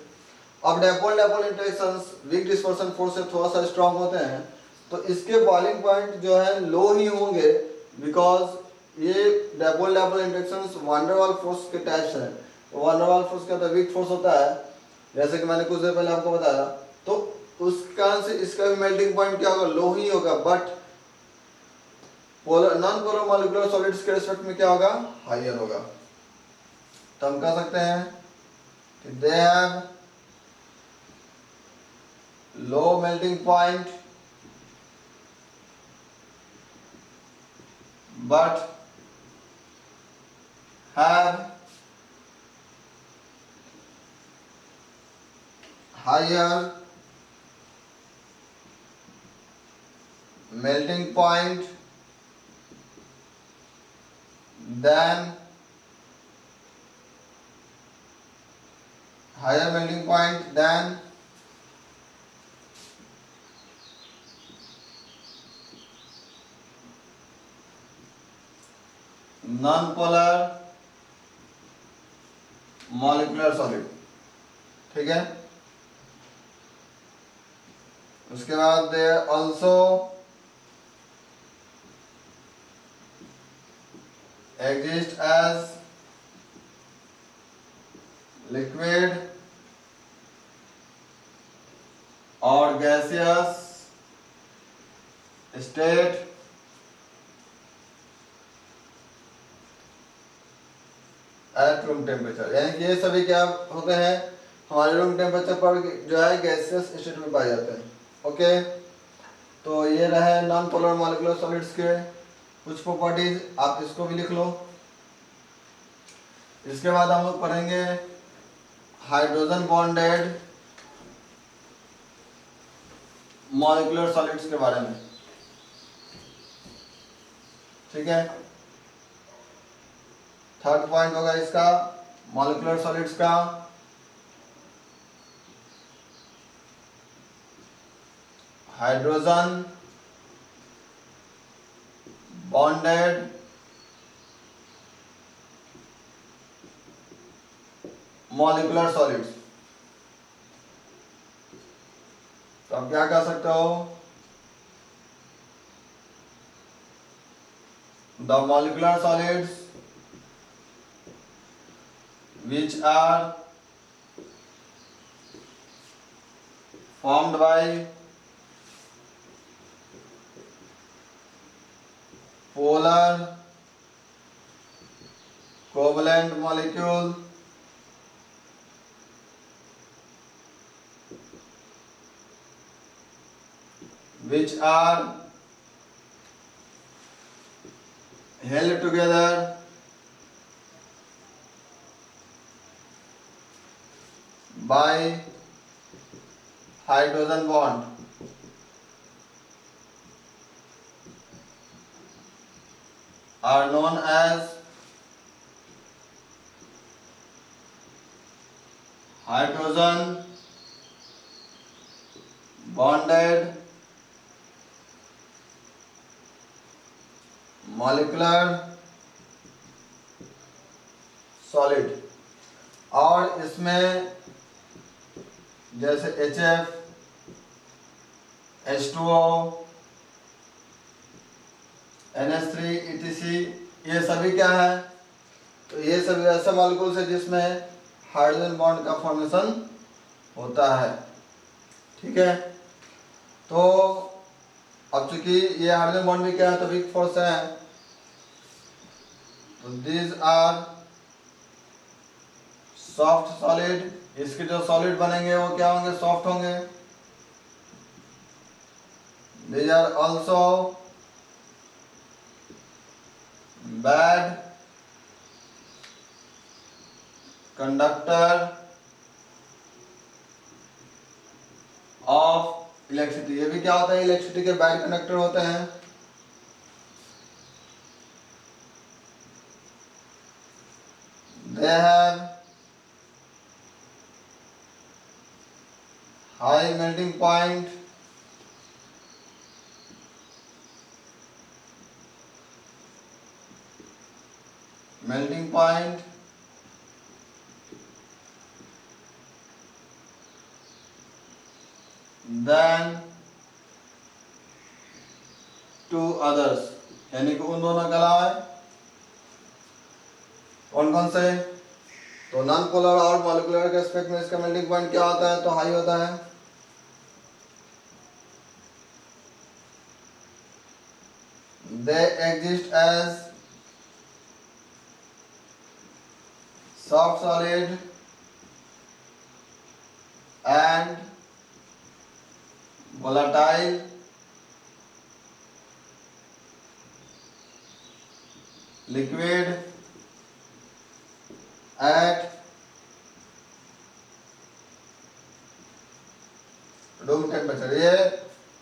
अब dipole dipole interactions weak dispersion force से थोड़ा सा स्ट्रांग होते हैं, तो इसके बॉइलिंग पॉइंट जो है लो ही होंगे, बिकॉज ये dipole dipole interactions van der Waal force के टाइप्स हैं। तो वांडरवाल फोर्स क्या होता है, वीक फोर्स होता है, जैसे कि मैंने कुछ देर पहले आपको बताया। तो उस कारण से इसका भी मेल्टिंग पॉइंट क्या होगा, लो ही होगा, but polar non polar molecular solids के रिस्पेक्ट में क्या होगा, हायर होगा। तो हम कह सकते हैं कि they have low melting point but have higher melting point than non-polar molecular solid। ठीक है, उसके बाद they also exist as liquid और gaseous state at room temperature, यानी कि ये सभी क्या होते हैं, हमारे रूम टेम्परेचर पर जो है गैसियस स्टेट में पाए जाते हैं। ओके, तो ये रहे नॉन पोलर मॉलिक्यूलर सॉलिड्स के कुछ प्रॉपर्टीज, आप इसको भी लिख लो। इसके बाद हम लोग पढ़ेंगे हाइड्रोजन बॉन्डेड मॉलिक्यूलर सॉलिड्स के बारे में। ठीक है, थर्ड पॉइंट होगा इसका मॉलिक्यूलर सॉलिड्स का हाइड्रोजन बॉन्डेड मॉलिक्यूलर सॉलिड्स। तो आप क्या कह सकते हो, the molecular solids which are formed by polar covalent molecule which are held together by hydrogen bond are known as hydrogen bonded molecular solid। और इसमें जैसे HF, H2O, NH3 etc, ये सभी क्या है, तो ये सभी ऐसे मॉलिक्यूल्स है जिसमें हाइड्रोजन बॉन्ड का फॉर्मेशन होता है। ठीक है, तो अब चूंकि ये हाइड्रोजन बॉन्ड भी क्या है, तो वीक फोर्स है, तो दीज आर सॉफ्ट सॉलिड, इसके जो सॉलिड बनेंगे वो क्या होंगे, सॉफ्ट होंगे। These are also bad conductor of electricity, ये भी क्या होता है, इलेक्ट्रिसिटी के बैड कंडक्टर होते हैं। They have high melting point, melting point, then two others, यानी कि उन दोनों के अलावा कौन कौन से? तो नॉन पोलर और मॉलिक्यूलर के एस्पेक्ट में इसका मेल्टिंग पॉइंट क्या होता है? तो हाई होता है। They exist as soft solid and volatile liquid at room temperature. ये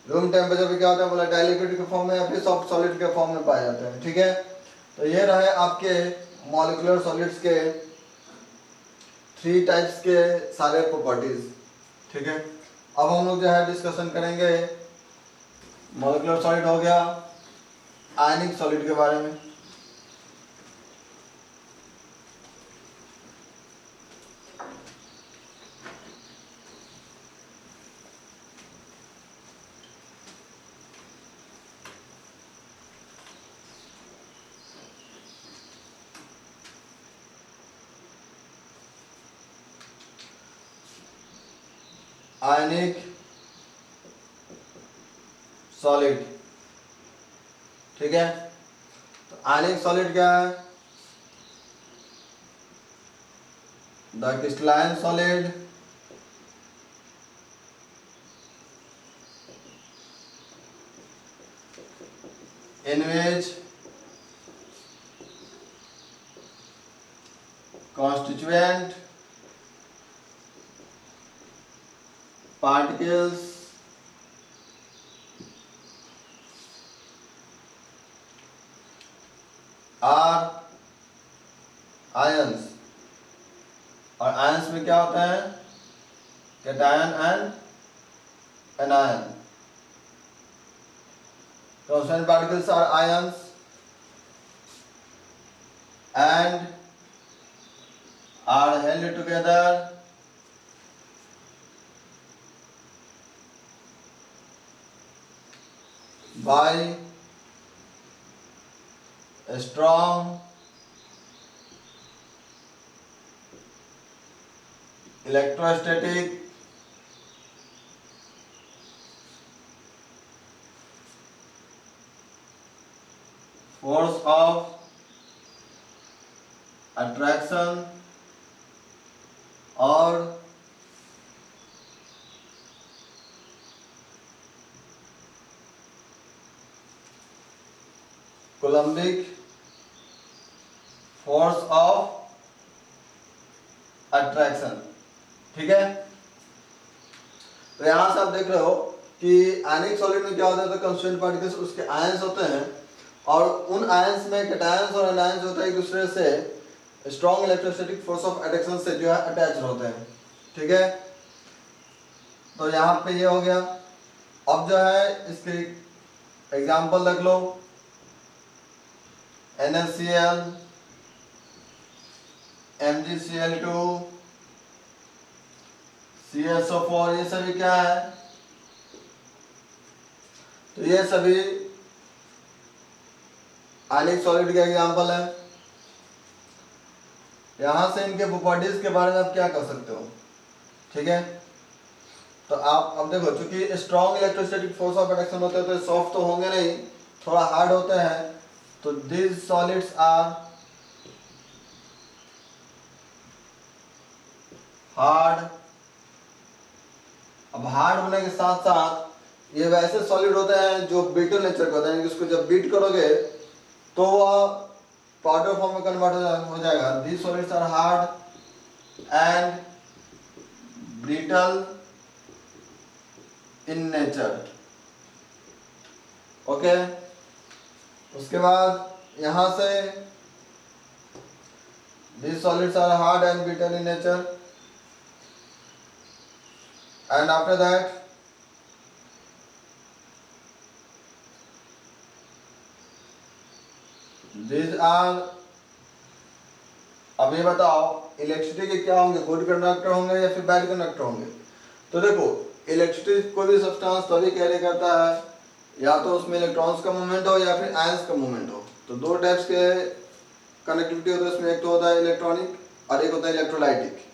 रूम टेम्परेचर पे क्या होता है? वोलेटाइल लिक्विड के फॉर्म में या फिर सॉफ्ट सॉलिड के फॉर्म में पाए जाते हैं। ठीक है, तो ये रहे आपके मॉलिक्यूलर सॉलिड्स के 3 टाइप्स के सारे प्रॉपर्टीज। ठीक है, अब हम लोग जो है डिस्कशन करेंगे मॉलिक्यूलर सॉलिड हो गया, आयनिक सॉलिड के बारे में। आयनिक सॉलिड। ठीक है, तो आयनिक सॉलिड क्या है? The crystalline solid in which constituent particles are ions, और आयंस में क्या होता है? Cation and anion. Constant particles are ions and are held together by a strong electrostatic force of attraction और कोलम्बिक फोर्स ऑफ अट्रैक्शन। ठीक है, तो यहां से आप देख रहे हो कि आयनिक सॉलिड में क्या होता है? तो कंस्टिट्यूएंट पार्टिकल्स उसके आयंस होते हैं, और उन आयंस में कैटायंस और एनायंस होते हैं एक दूसरे से strong electrostatic force of attraction से जो है अटैच होते हैं। ठीक है, तो यहाँ पे ये हो गया। अब जो है इसके एग्जांपल देख लो, NaCl, MgCl2, CSO4, ये सभी क्या है? तो ये सभी आयनिक सॉलिड के एग्जांपल है। यहां से इनके प्रॉपर्टीज के बारे में आप क्या कर सकते हो? ठीक है, तो आप अब देखो, चूंकि strong electrostatic force of attraction होते हैं तो सॉफ्ट तो होंगे नहीं, थोड़ा हार्ड होते हैं। तो these solids are हार्ड। अब हार्ड होने के साथ साथ ये वैसे सॉलिड होते हैं जो ब्रिटल नेचर के होते हैं, इसको जब बीट करोगे तो वह पाउडर फॉर्म में कन्वर्ट हो जाएगा। these solids are hard and brittle in nature। Okay, उसके बाद यहां से these solids are hard and brittle in nature and after that these are, अब ये बताओ इलेक्ट्रिसिटी के क्या होंगे, गुड कंडक्टर होंगे या फिर बैड कंडक्टर होंगे। तो देखो इलेक्ट्रिसिटी कोई भी सब्सटेंस तभी कैरी करता है या तो उसमें इलेक्ट्रॉन्स का मूवमेंट हो या फिर आयंस का मूवमेंट हो। तो दो टाइप्स के कनेक्टिविटी होता है उसमें, एक तो होता है इलेक्ट्रॉनिक और एक होता है इलेक्ट्रोलाइटिक।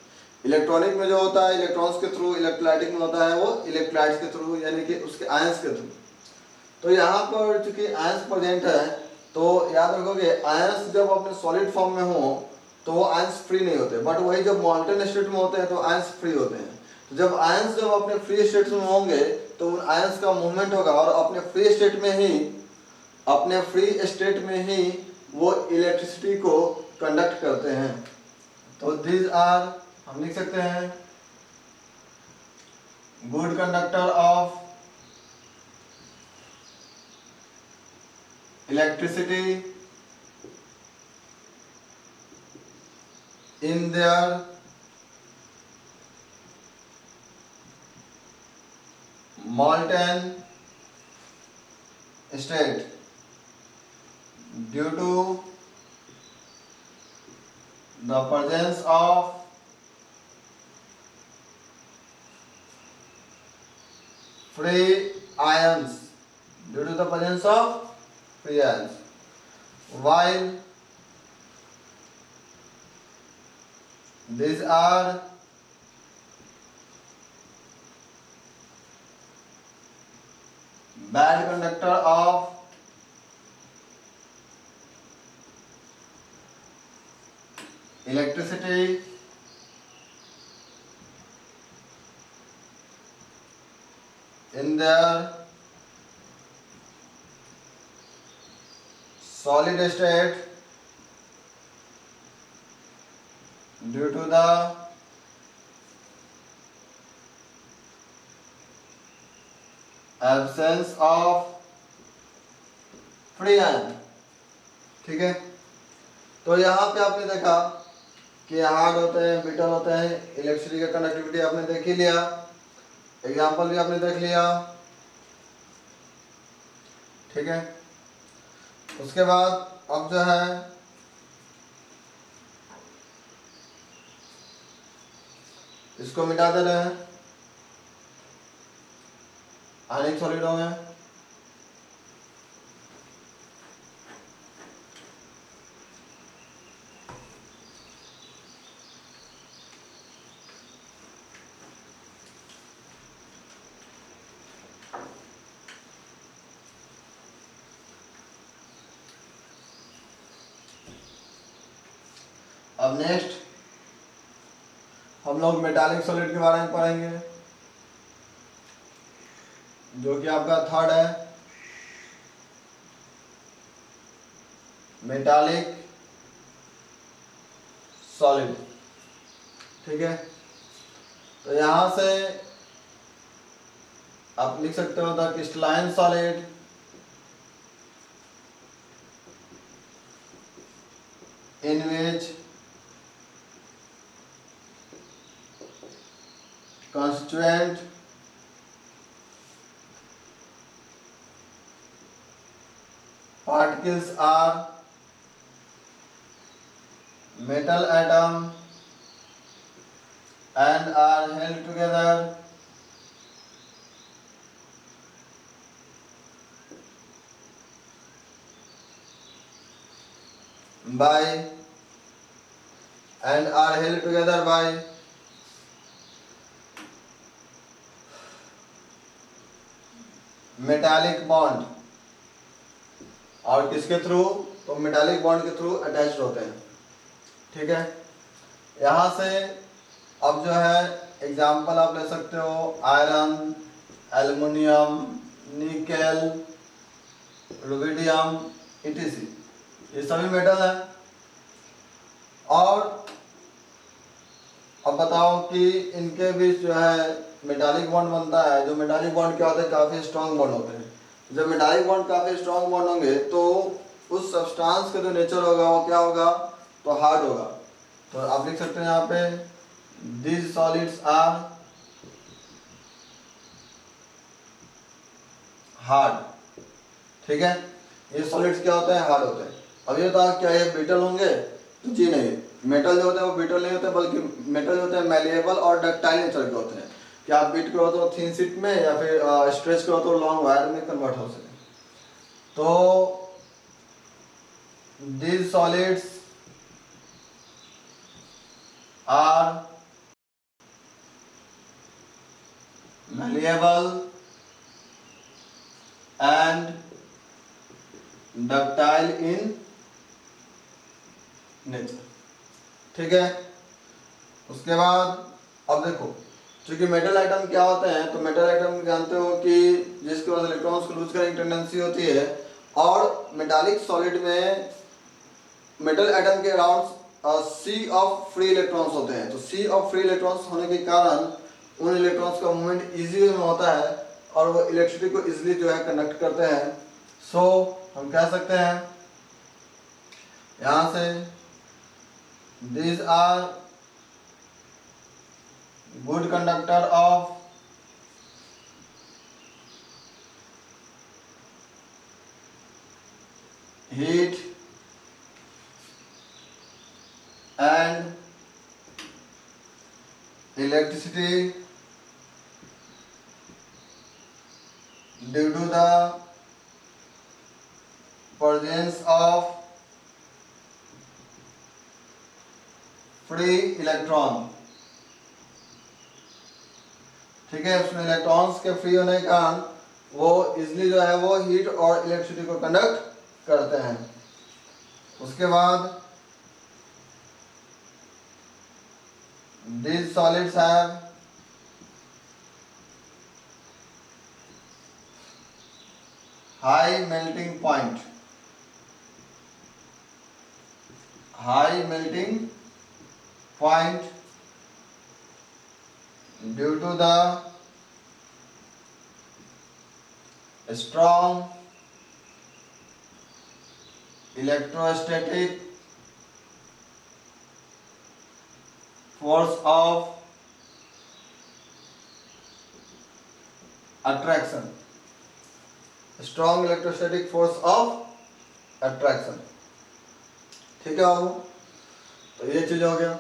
इलेक्ट्रॉनिक में जो होता है इलेक्ट्रॉन्स के थ्रू, इलेक्ट्रोलाइटिक में होता है वो इलेक्ट्रोलाइट्स के थ्रू यानी कि उसके आयंस के थ्रू। तो यहाँ पर चूंकि आयंस प्रेजेंट है तो याद रखोगे आयंस जब अपने सॉलिड फॉर्म में हो तो वो आयंस फ्री नहीं होते, बट वही जब मॉल्टन स्टेट में होते हैं तो आयंस फ्री होते हैं। तो जब आयंस जब अपने फ्री स्टेट में होंगे तो उन आयंस का मूवमेंट होगा और अपने फ्री स्टेट में ही वो इलेक्ट्रिसिटी को कंडक्ट करते हैं। तो दीज आर, हम लिख सकते हैं good conductor of electricity in their molten state due to the presence of free ions, free ions, while these are bad conductor of electricity in their solid state due to the absence of free ion। ठीक है, तो यहाँ पे आपने देखा कि hard होते हैं, ब्रिटल होते हैं, इलेक्ट्रिसिटी का कंडक्टिविटी आपने देख ही लिया, एग्जाम्पल भी आपने देख लिया। ठीक है, उसके बाद अब जो है इसको मिटा दे रहे हैं, आयनिक सॉलिडों में। अब नेक्स्ट हम लोग मेटालिक सॉलिड के बारे में पढ़ेंगे जो कि आपका थर्ड है, मेटालिक सॉलिड। ठीक है, तो यहां से आप लिख सकते हो the crystalline solid in which constituent particles are metal atom and are held together by metallic bond. और किसके थ्रू? तो मेटालिक बॉन्ड के थ्रू अटैच्ड होते हैं। ठीक है, यहाँ से अब जो है एग्जाम्पल आप ले सकते हो iron, aluminium, nickel, rubidium etc, ये सभी मेटल है। और अब बताओ कि इनके बीच जो है मेटालिक बॉन्ड बनता है। जो मेटालिक बॉन्ड क्या होते हैं? काफ़ी स्ट्रांग बॉन्ड होते हैं। जब मेटालिक बॉन्ड काफ़ी स्ट्रांग बॉन्ड होंगे तो उस सब्सटेंस का जो नेचर होगा वो क्या होगा? तो हार्ड होगा। तो आप लिख सकते हैं यहाँ पे these solids are हार्ड। ठीक है, ये सॉलिड्स क्या होते हैं, हार्ड होते हैं। अब ये था क्या ये ब्रिटल होंगे, तो जी नहीं, मेटल जो होते हैं वो ब्रिटल नहीं होते, बल्कि मेटल जो होते हैं मैलिएबल और डक्टाइल नेचर के होते हैं। कि आप बीट करो तो थिन शीट में, या फिर स्ट्रेच करो तो लॉन्ग वायर में कन्वर्ट हो सके। तो these solids are malleable and ductile in nature। ठीक है, उसके बाद अब देखो, चूंकि मेटल आइटम क्या होते हैं, तो मेटल आइटम जानते हो कि जिसके पास इलेक्ट्रॉन्स को लूज करने की टेंडेंसी होती है, और मेटालिक सॉलिड में मेटल आइटम के around sea of free electrons होते हैं। तो सी ऑफ फ्री इलेक्ट्रॉन्स होने के कारण उन इलेक्ट्रॉन्स का मूवमेंट इजी में होता है, और वो इलेक्ट्रिसिटी को इजीली जो है कंडक्ट करते हैं। सो हम कह सकते हैं यहां से these are good conductor of heat and electricity due to the presence of free electron. ठीक है, उसमें इलेक्ट्रॉन्स के फ्री होने के कारण वो इजिली जो है वो हीट और इलेक्ट्रिसिटी को कंडक्ट करते हैं। उसके बाद these solids have high melting point, high melting point due to the strong electrostatic force of attraction, strong electrostatic force of attraction। ठीक है बाबू, तो ये चीज हो गया।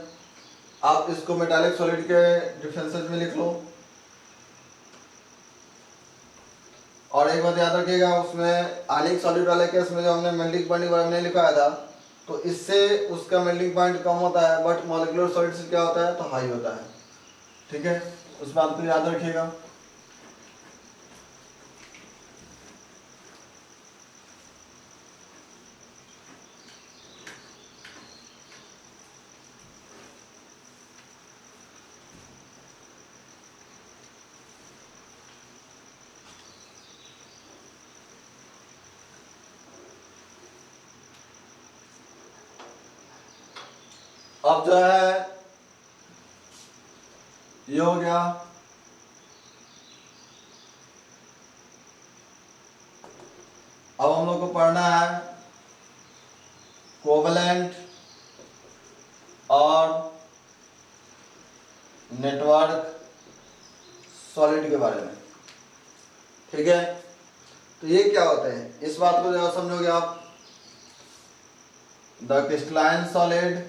आप इसको मेटालिक सॉलिड के डिफरेंसेस में लिख लो। और एक बात याद रखिएगा, उसमें आयनिक सॉलिड वाले केस में जो हमने मेल्टिंग पॉइंट के बारे में नहीं लिखाया था, तो इससे उसका मेल्टिंग पॉइंट कम होता है, बट मॉलिक्यूलर सॉलिड से क्या होता है, तो हाई होता है। ठीक है, उस बात को याद रखिएगा। अब जो है ये हो गया। अब हम लोग को पढ़ना है कोवलेंट और नेटवर्क सॉलिड के बारे में। ठीक है, तो ये क्या होते हैं, इस बात को जो समझोगे आप। The crystalline solid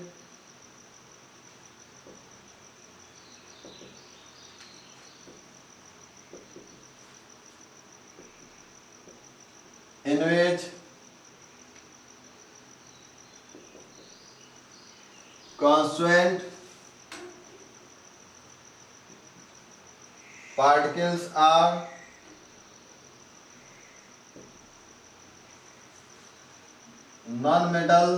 in which constituent particles are non-metal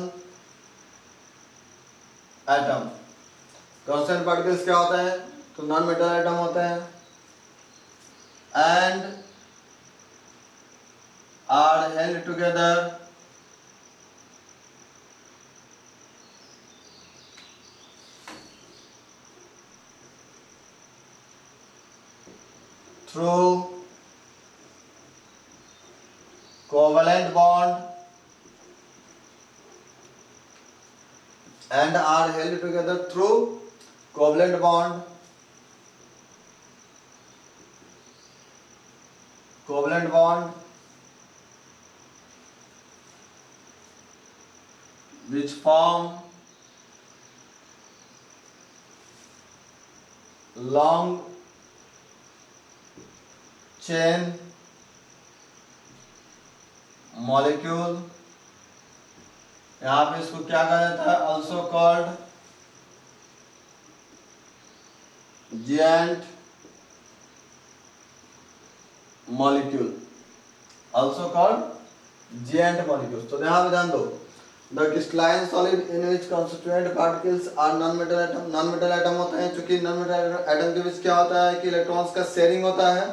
atom। Constant particles क्या होते हैं, तो नॉन मेटल आइटम होते हैं, and are held together through covalent bond and are held together through covalent bond, covalent bond which form long chain molecule, यहाँ पे इसको क्या कहा जाता है, also called giant molecule, also called giant molecules. तो यहाँ पे ध्यान दो, the crystalline solid in which constituent particles are non-metal atom. non-metal atom होते हैं, चूंकि non-metal atom के बीच क्या होता है कि इलेक्ट्रॉन्स का शेयरिंग होता है,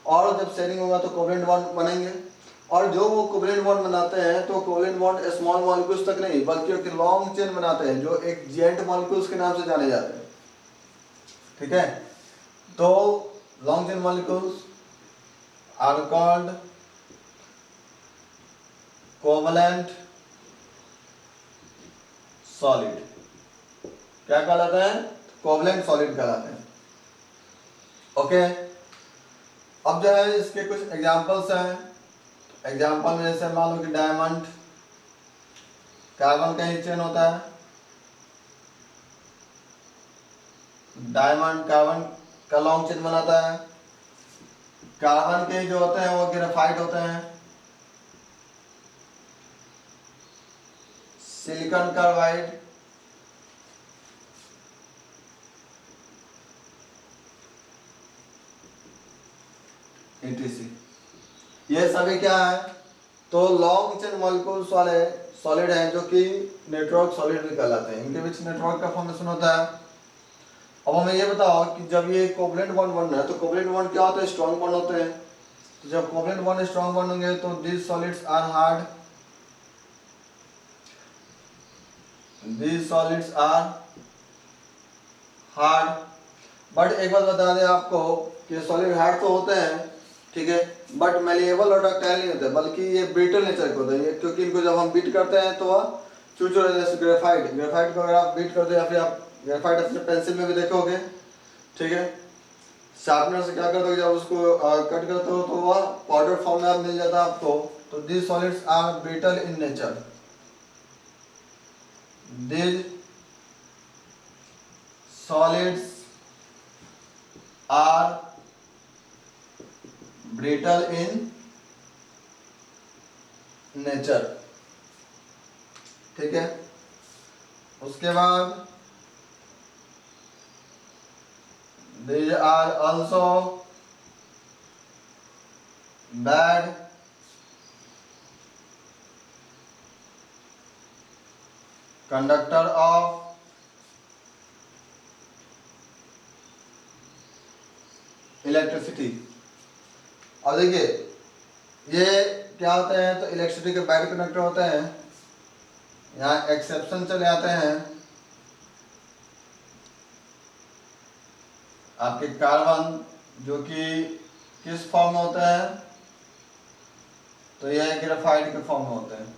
और जब शेयरिंग होगा तो कोवेलेंट बॉन्ड बनेंगे, और जो वो कोवेलेंट बॉन्ड बनाते हैं तो कोवेलेंट बॉन्ड स्मॉल मॉलिक्यूल्स तक नहीं बल्कि एक लॉन्ग चेन बनाते हैं जो एक जेंट मॉलिक्यूल्स के नाम से जाने जाते हैं। ठीक है, तो long chain molecules are called covalent solid. क्या कहलाते हैं, कोवेलेंट सॉलिड कहलाते हैं। ओके, अब जो है इसके कुछ एग्जांपल्स हैं। एग्जांपल में जैसे मान लो कि डायमंड, कार्बन का ही चेन होता है, डायमंड कार्बन का लॉन्ग चेन बनाता है। कार्बन के जो होते हैं वो ग्रेफाइट होते हैं। Silicon carbide, etc. ये सभी क्या है, तो लॉन्ग चेन मॉलिक्यूल्स वाले सॉलिड हैं जो कि नेटवर्क सॉलिड भी कहलाते हैं। इनके बीच नेटवर्क का फॉर्मेशन होता है। अब हमें ये बताओ कि जब ये कोवलेंट बॉन्ड बन रहा है तो कोवलेंट बॉन्ड क्या होता है, स्ट्रॉन्ग बॉन्ड होते हैं। तो जब कोवलेंट बॉन्ड स्ट्रॉन्ग बॉन्ड होंगे तो these solids are hard, these solids are hard. But एक बात बता दें आपको कि सॉलिड हार्ड तो होते हैं, ठीक है, बट मेलिएबल और डक्टाइल नहीं होते, बल्कि ये ब्रिटल नेचर के होते हैं, क्योंकि इनको जब हम बीट करते हैं तो वह चूचू, जैसे ग्रेफाइट को अगर आप बीट करते हो या फिर आप ग्रेफाइट अपने पेंसिल में भी देखोगे, ठीक है, शार्पनर से क्या करते हो, जब उसको कट करते हो तो वह पाउडर फॉर्म में आप मिल जाता है आपको। तो these solids are brittle in nature, these solids are brittle in nature. ठीक है, उसके बाद these are also bad conductor of electricity. और देखिए ये क्या होते हैं, तो इलेक्ट्रिसिटी के बैड कंडक्टर होते हैं। यहाँ एक्सेप्शन चले आते हैं, आपके कार्बन जो कि किस फॉर्म में होता है, तो यह ग्रेफाइट के फॉर्म में होते हैं।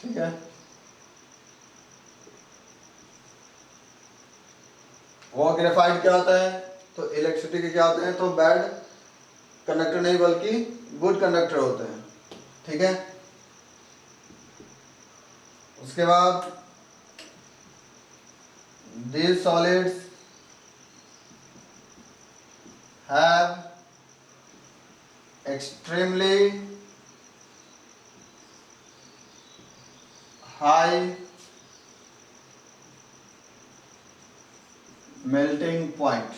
ठीक है, वो ग्रेफाइट क्या होता है, तो इलेक्ट्रिसिटी के क्या होते हैं, तो बैड कंडक्टर नहीं बल्कि गुड कंडक्टर होते हैं। ठीक है, उसके बाद these solids have extremely high melting point।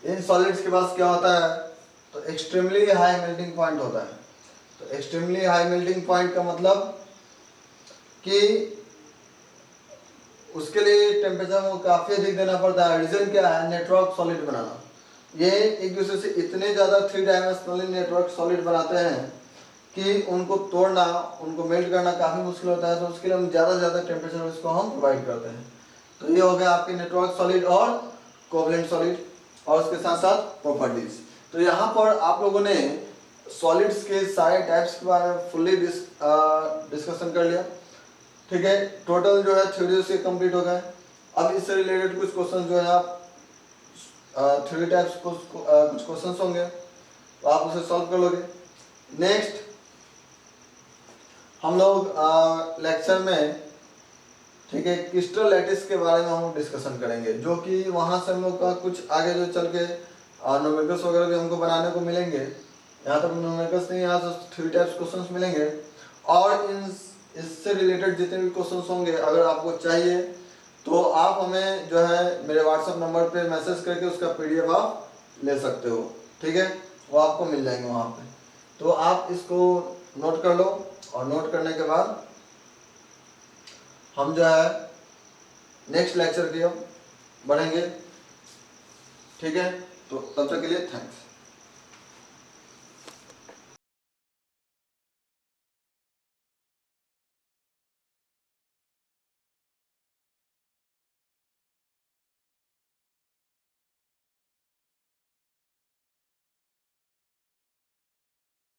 In solids के पास क्या होता है, तो एक्सट्रीमली हाई मेल्टिंग पॉइंट होता है। तो एक्सट्रीमली हाई मेल्टिंग पॉइंट का मतलब कि उसके लिए टेम्परेचर को काफी अधिक देना पड़ता है। रीजन क्या है, नेटवर्क सॉलिड बनाना। ये एक दूसरे से इतने ज्यादा 3 डायमेंशनली नेटवर्क सॉलिड बनाते हैं कि उनको तोड़ना, उनको मेल्ट करना काफी मुश्किल होता है। तो उसके लिए हम ज्यादा से ज्यादा टेम्परेचर इसको हम प्रोवाइड करते हैं। तो ये हो गया आपके नेटवर्क सॉलिड और कोवलेंट सॉलिड, और उसके साथ साथ प्रॉपर्टीज। तो यहाँ पर आप लोगों ने सॉलिड्स के सारे टाइप्स के बारे में फुल्ली डिस्कशन कर लिया। ठीक है, टोटल जो है थ्योरी से कंप्लीट हो गए। अब इससे रिलेटेड कुछ क्वेश्चन जो है आप थ्योरी टाइप्स कुछ क्वेश्चंस होंगे तो आप उसे सॉल्व कर लोगे। नेक्स्ट हम लोग लेक्चर में, ठीक है, क्रिस्टल लैटिस के बारे में हम डिस्कशन करेंगे, जो कि वहाँ से हम लोग का कुछ आगे जो चल के न्यूमेरिकल्स वगैरह भी हमको बनाने को मिलेंगे। यहाँ तक न्यूमेरिकल्स नहीं, यहाँ से 3 टाइप्स क्वेश्चंस मिलेंगे, और इससे रिलेटेड जितने भी क्वेश्चंस होंगे अगर आपको चाहिए तो आप हमें जो है मेरे व्हाट्सएप नंबर पे मैसेज करके उसका PDF आप ले सकते हो, ठीक है, वो आपको मिल जाएंगे वहाँ पे। तो आप इसको नोट कर लो, और नोट करने के बाद हम जो है नेक्स्ट लेक्चर की हम बढ़ेंगे, ठीक है। तो तब तक के लिए थैंक्स।